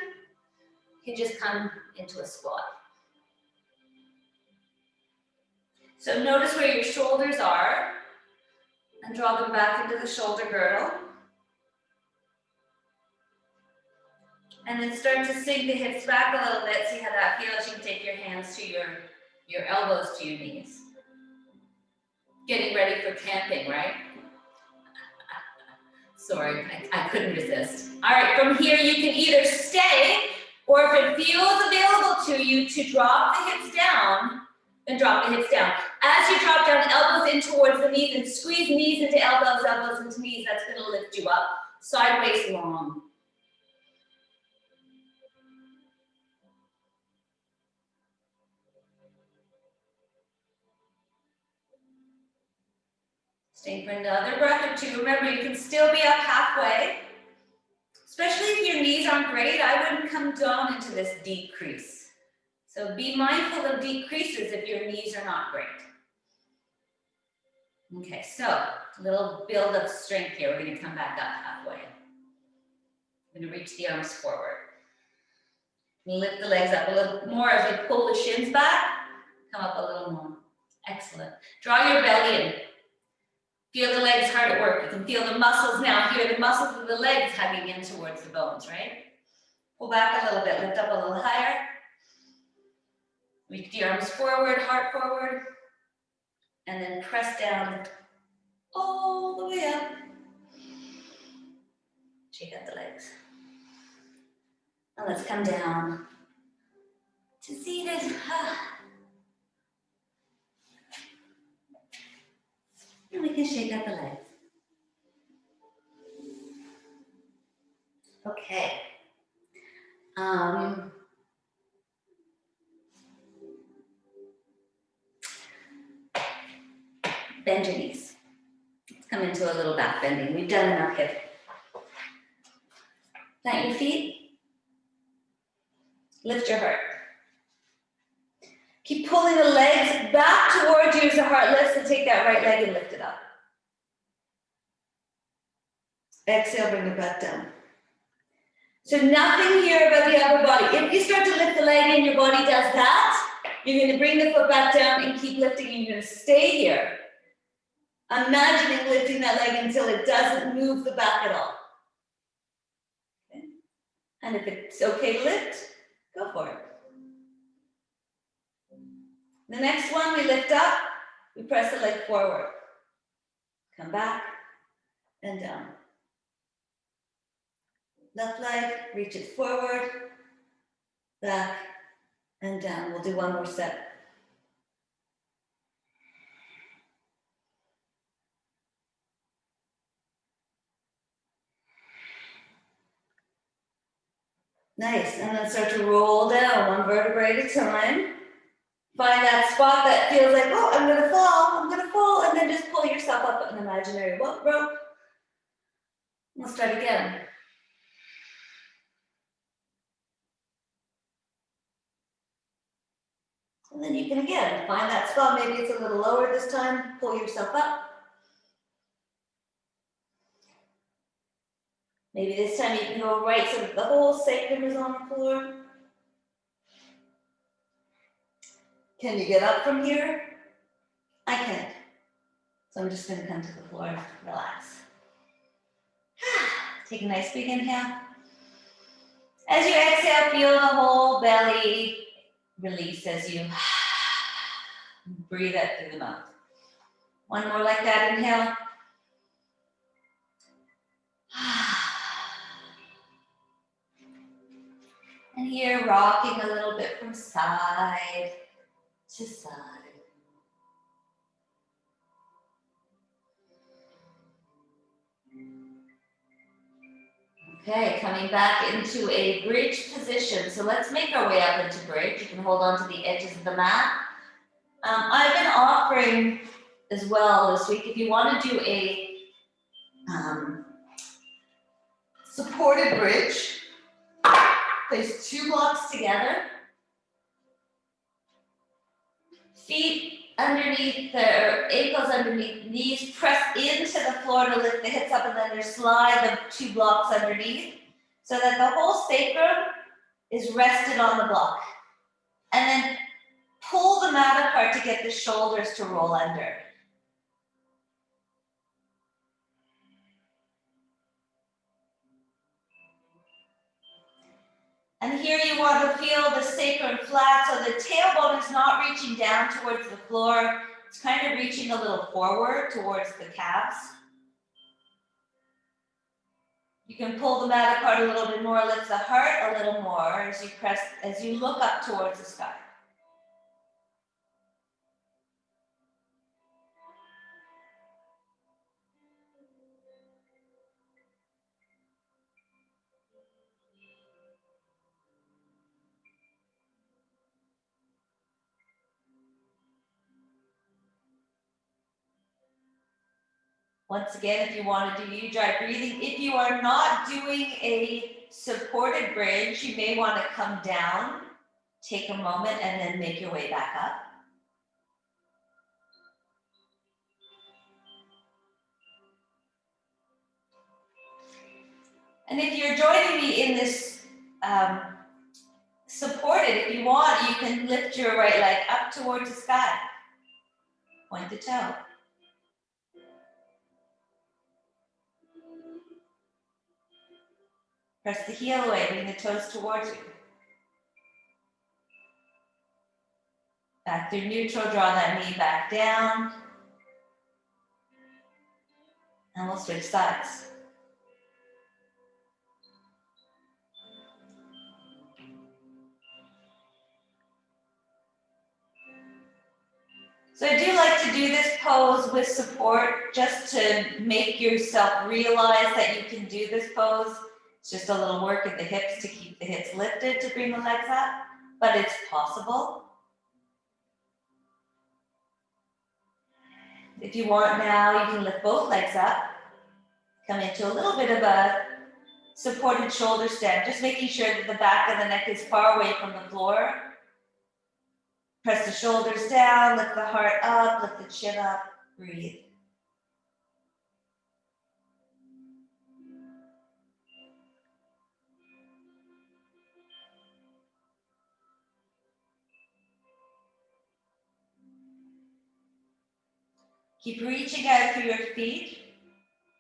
You can just come into a squat. So notice where your shoulders are and draw them back into the shoulder girdle. And then start to sink the hips back a little bit. See how that feels. You can take your hands to your elbows to your knees. Getting ready for camping, right? Sorry, I couldn't resist. All right, from here you can either stay, or if it feels available to you to drop the hips down, then drop the hips down. As you drop down, elbows in towards the knees and squeeze knees into elbows, elbows into knees. That's gonna lift you up. Sideways long. Stay for another breath or two. Remember, you can still be up halfway. Especially if your knees aren't great, I wouldn't come down into this deep crease. So be mindful of deep creases if your knees are not great. Okay, so a little build of strength here. We're gonna come back up halfway. I'm gonna reach the arms forward. Lift the legs up a little more as we pull the shins back. Come up a little more. Excellent. Draw your belly in. Feel the legs hard at work. You can feel the muscles now. Here, the muscles of the legs hugging in towards the bones, right? Pull back a little bit, lift up a little higher. Reach the arms forward, heart forward. And then press down all the way up. Shake out the legs. Now let's come down to seated. And we can shake out the legs. Okay. Bend your knees. Let's come into a little back bending. We've done enough hip. Plant your feet. Lift your heart. Keep pulling the legs back towards you as the heart lifts, and take that right leg and lift it up. Exhale, bring it back down. So nothing here about the upper body. If you start to lift the leg and your body does that, you're going to bring the foot back down and keep lifting, and you're going to stay here. Imagining lifting that leg until it doesn't move the back at all. Okay. And if it's okay to lift, go for it. The next one, we lift up, we press the leg forward. Come back and down. Left leg, reach it forward, back and down. We'll do one more set. Nice, and then start to roll down one vertebrae at a time. Find that spot that feels like, oh, I'm gonna fall, and then just pull yourself up an imaginary rope. We'll start again. And then you can again find that spot. Maybe it's a little lower this time, pull yourself up. Maybe this time you can go right so that the whole sacrum is on the floor. Can you get up from here? I can't. So I'm just gonna come to the floor, relax. Take a nice big inhale. As you exhale, feel the whole belly release as you breathe out through the mouth. One more like that, inhale. And here, rocking a little bit from side to side. Okay, coming back into a bridge position. So let's make our way up into bridge. You can hold on to the edges of the mat. I've been offering as well this week, if you want to do a supported bridge, place 2 blocks together, feet underneath their ankles underneath knees, press into the floor to lift the hips up, and then just slide the 2 blocks underneath so that the whole sacrum is rested on the block. And then pull the mat apart to get the shoulders to roll under. And here you want to feel the sacrum flat, so the tailbone is not reaching down towards the floor. It's kind of reaching a little forward towards the calves. You can pull the mat apart a little bit more, lift the heart a little more as you look up towards the sky. Once again, if you want to do U-drive breathing, if you are not doing a supported bridge, you may want to come down, take a moment, and then make your way back up. And if you're joining me in this supported, if you want, you can lift your right leg up towards the sky. Point the toe. Press the heel away, bring the toes towards you. Back through neutral, draw that knee back down. And we'll switch sides. So I do like to do this pose with support just to make yourself realize that you can do this pose. It's just a little work at the hips to keep the hips lifted to bring the legs up, but it's possible. If you want now, you can lift both legs up, come into a little bit of a supported shoulder stand, just making sure that the back of the neck is far away from the floor. Press the shoulders down, lift the heart up, lift the chin up, breathe. Keep reaching out through your feet,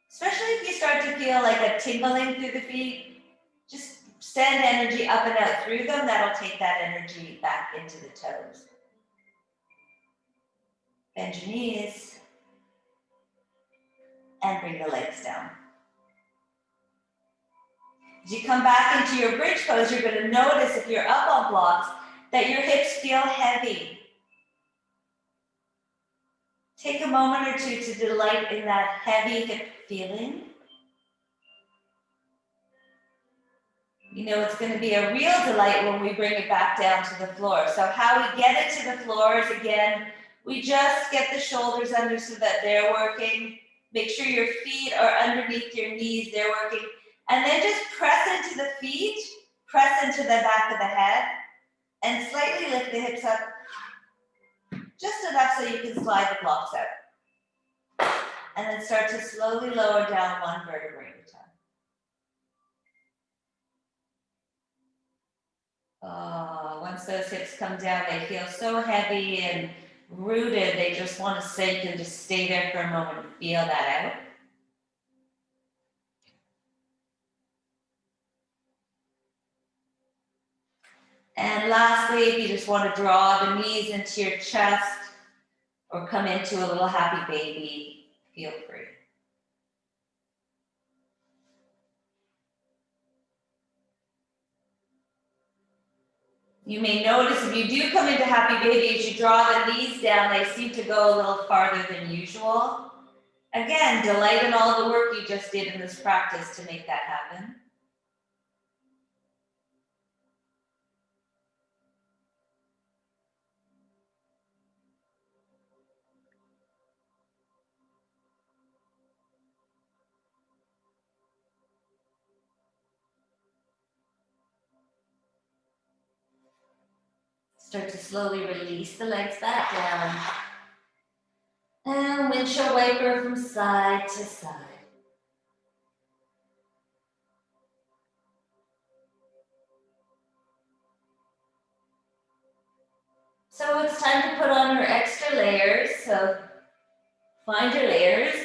especially if you start to feel like a tingling through the feet. Just send energy up and out through them. That'll take that energy back into the toes. Bend your knees and bring the legs down. As you come back into your bridge pose, you're going to notice, if you're up on blocks, that your hips feel heavy. Take a moment or two to delight in that heavy hip feeling. You know it's going to be a real delight when we bring it back down to the floor. So how we get it to the floor is, again, we just get the shoulders under so that they're working. Make sure your feet are underneath your knees, they're working. And then just press into the feet, press into the back of the head, and slightly lift the hips up just enough so you can slide the blocks out. And then start to slowly lower down one vertebrae at a time. Once those hips come down, they feel so heavy and rooted, they just want to sink and just stay there for a moment and feel that out. And lastly, if you just want to draw the knees into your chest or come into a little happy baby, feel free. You may notice if you do come into happy baby, as you draw the knees down, they seem to go a little farther than usual. Again, delight in all the work you just did in this practice to make that happen. Start to slowly release the legs back down. And windshield wiper from side to side. So it's time to put on your extra layers. So find your layers.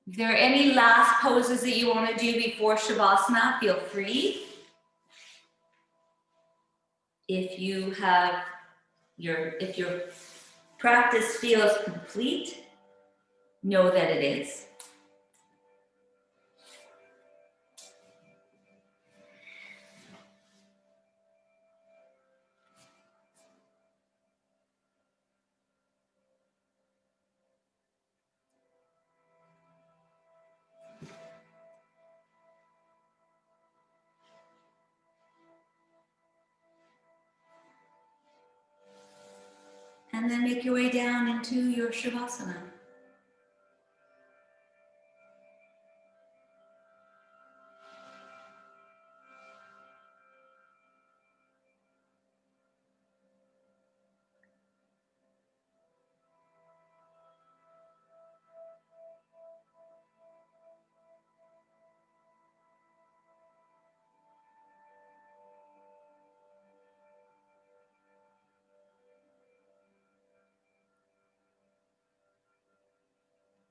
If there are any last poses that you want to do before Shavasana, feel free. If your practice feels complete, know that it is. And then make your way down into your Shavasana.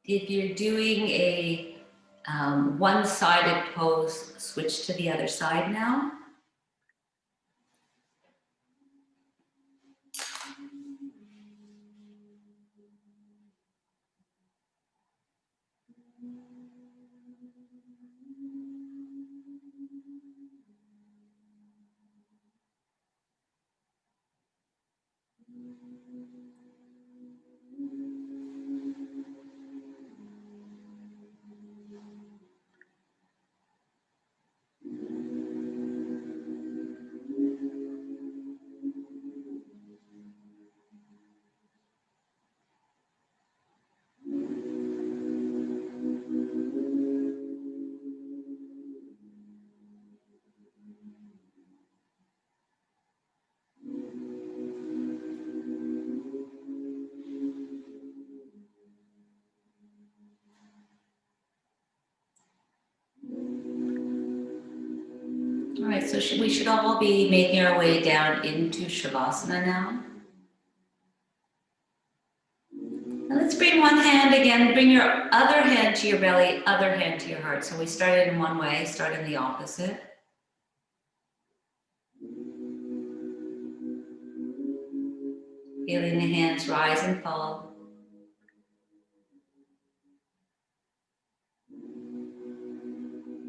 If you're doing a one-sided pose, switch to the other side now. All right, so we should all be making our way down into Shavasana now. And let's bring one hand again, bring your other hand to your belly, other hand to your heart. So we started in one way, start in the opposite. Feeling the hands rise and fall.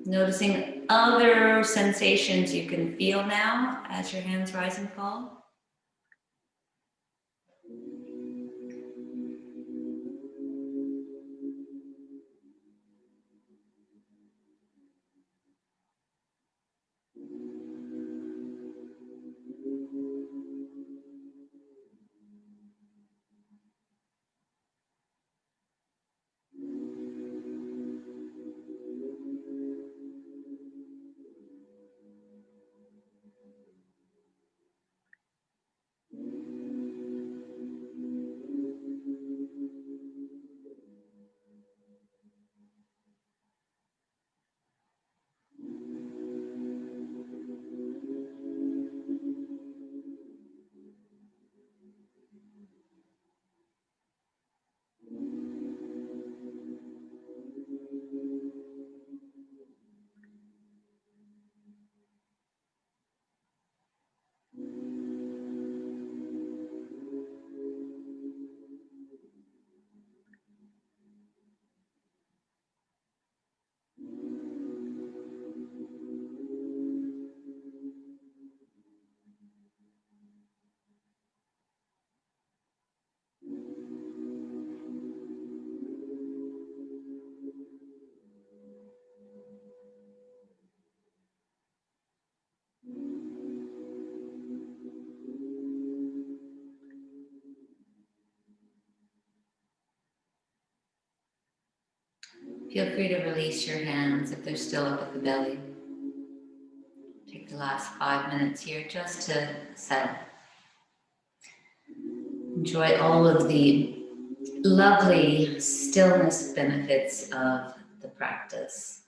Noticing other sensations you can feel now as your hands rise and fall. Feel free to release your hands if they're still up at the belly. Take the last 5 minutes here just to settle. Enjoy all of the lovely stillness benefits of the practice.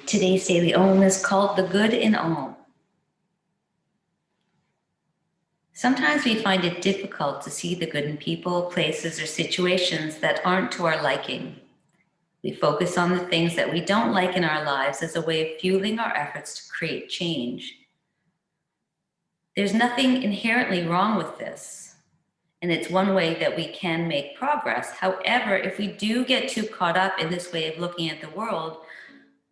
Today's daily Om is called the good in all. Sometimes we find it difficult to see the good in people, places, or situations that aren't to our liking. We focus on the things that we don't like in our lives as a way of fueling our efforts to create change. There's nothing inherently wrong with this, and it's one way that we can make progress. However, if we do get too caught up in this way of looking at the world,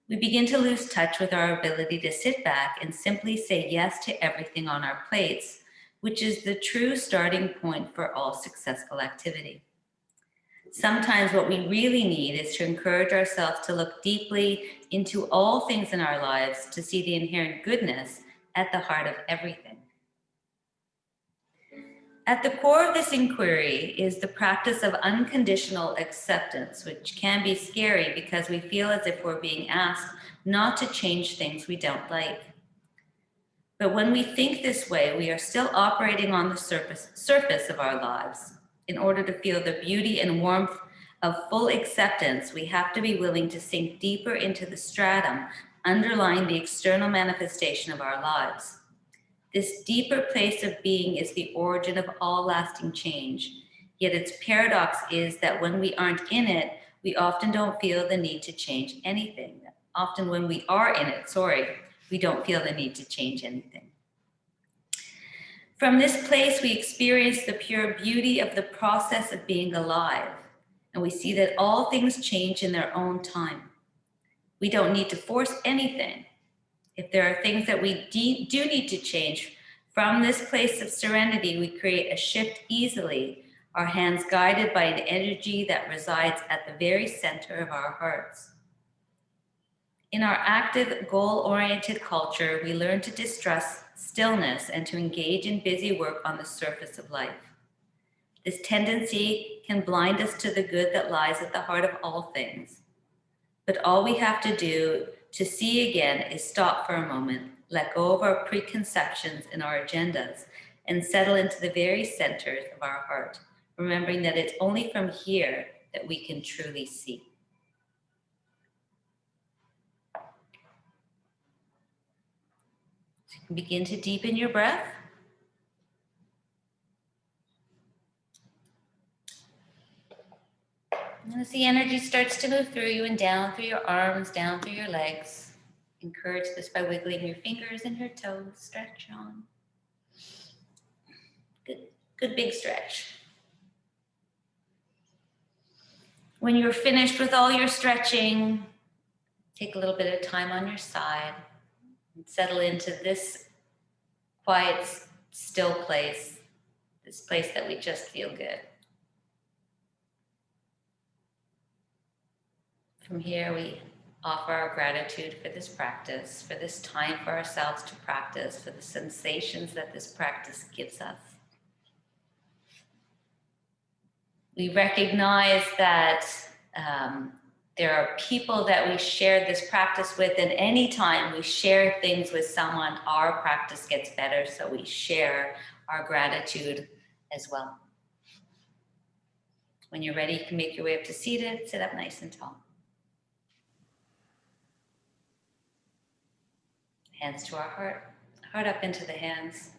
we begin to lose touch with our ability to sit back and simply say yes to everything on our plates, which is the true starting point for all successful activity. Sometimes what we really need is to encourage ourselves to look deeply into all things in our lives to see the inherent goodness at the heart of everything. At the core of this inquiry is the practice of unconditional acceptance, which can be scary because we feel as if we're being asked not to change things we don't like. But when we think this way, we are still operating on the surface of our lives. In order to feel the beauty and warmth of full acceptance, we have to be willing to sink deeper into the stratum underlying the external manifestation of our lives. This deeper place of being is the origin of all lasting change. Yet its paradox is that when we aren't in it, we often don't feel the need to change anything. Often when we are in it, we don't feel the need to change anything. From this place, we experience the pure beauty of the process of being alive, and we see that all things change in their own time. We don't need to force anything. If there are things that we do need to change, from this place of serenity, we create a shift easily, our hands guided by an energy that resides at the very center of our hearts. In our active, goal-oriented culture, we learn to distrust stillness and to engage in busy work on the surface of life. This tendency can blind us to the good that lies at the heart of all things. But all we have to do To see again is stop for a moment, let go of our preconceptions and our agendas, and settle into the very centers of our heart, remembering that it's only from here that we can truly see. So you can begin to deepen your breath. And as the energy starts to move through you and down through your arms, down through your legs, encourage this by wiggling your fingers and your toes. Stretch on. Good big stretch. When you're finished with all your stretching, take a little bit of time on your side and settle into this quiet, still place, this place that we just feel good. From here, we offer our gratitude for this practice, for this time for ourselves to practice, for the sensations that this practice gives us. We recognize that there are people that we share this practice with, and anytime we share things with someone, our practice gets better, so we share our gratitude as well. When you're ready, you can make your way up to seated, sit up nice and tall. Hands to our heart up into the hands.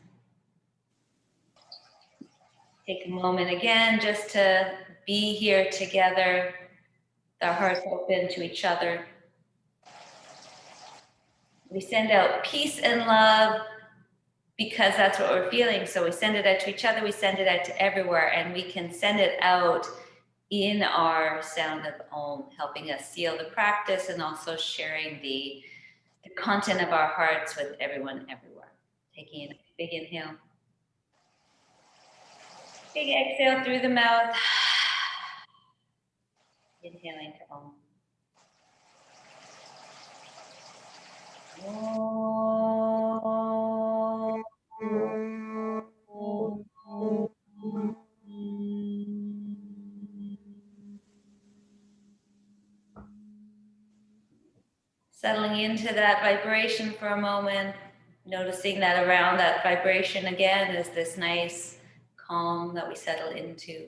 Take a moment again just to be here together, with our hearts open to each other. We send out peace and love because that's what we're feeling. So we send it out to each other, we send it out to everywhere, and we can send it out in our sound of Om, helping us seal the practice and also sharing the content of our hearts with everyone everywhere. Taking a big inhale. Big exhale through the mouth. Inhaling to Om. Settling into that vibration for a moment, noticing that around that vibration again is this nice calm that we settle into.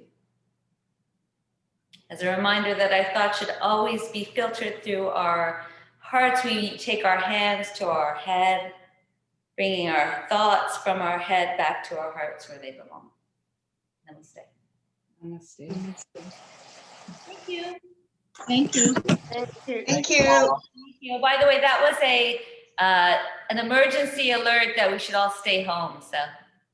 As a reminder that our thoughts should always be filtered through our hearts, we take our hands to our head, bringing our thoughts from our head back to our hearts where they belong. Namaste. Namaste. Thank you. Thank you. Thank you. Thank you. By the way, that was an emergency alert that we should all stay home. So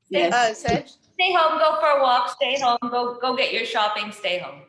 Yes. Is it? stay home, go for a walk, stay home, go get your shopping, stay home.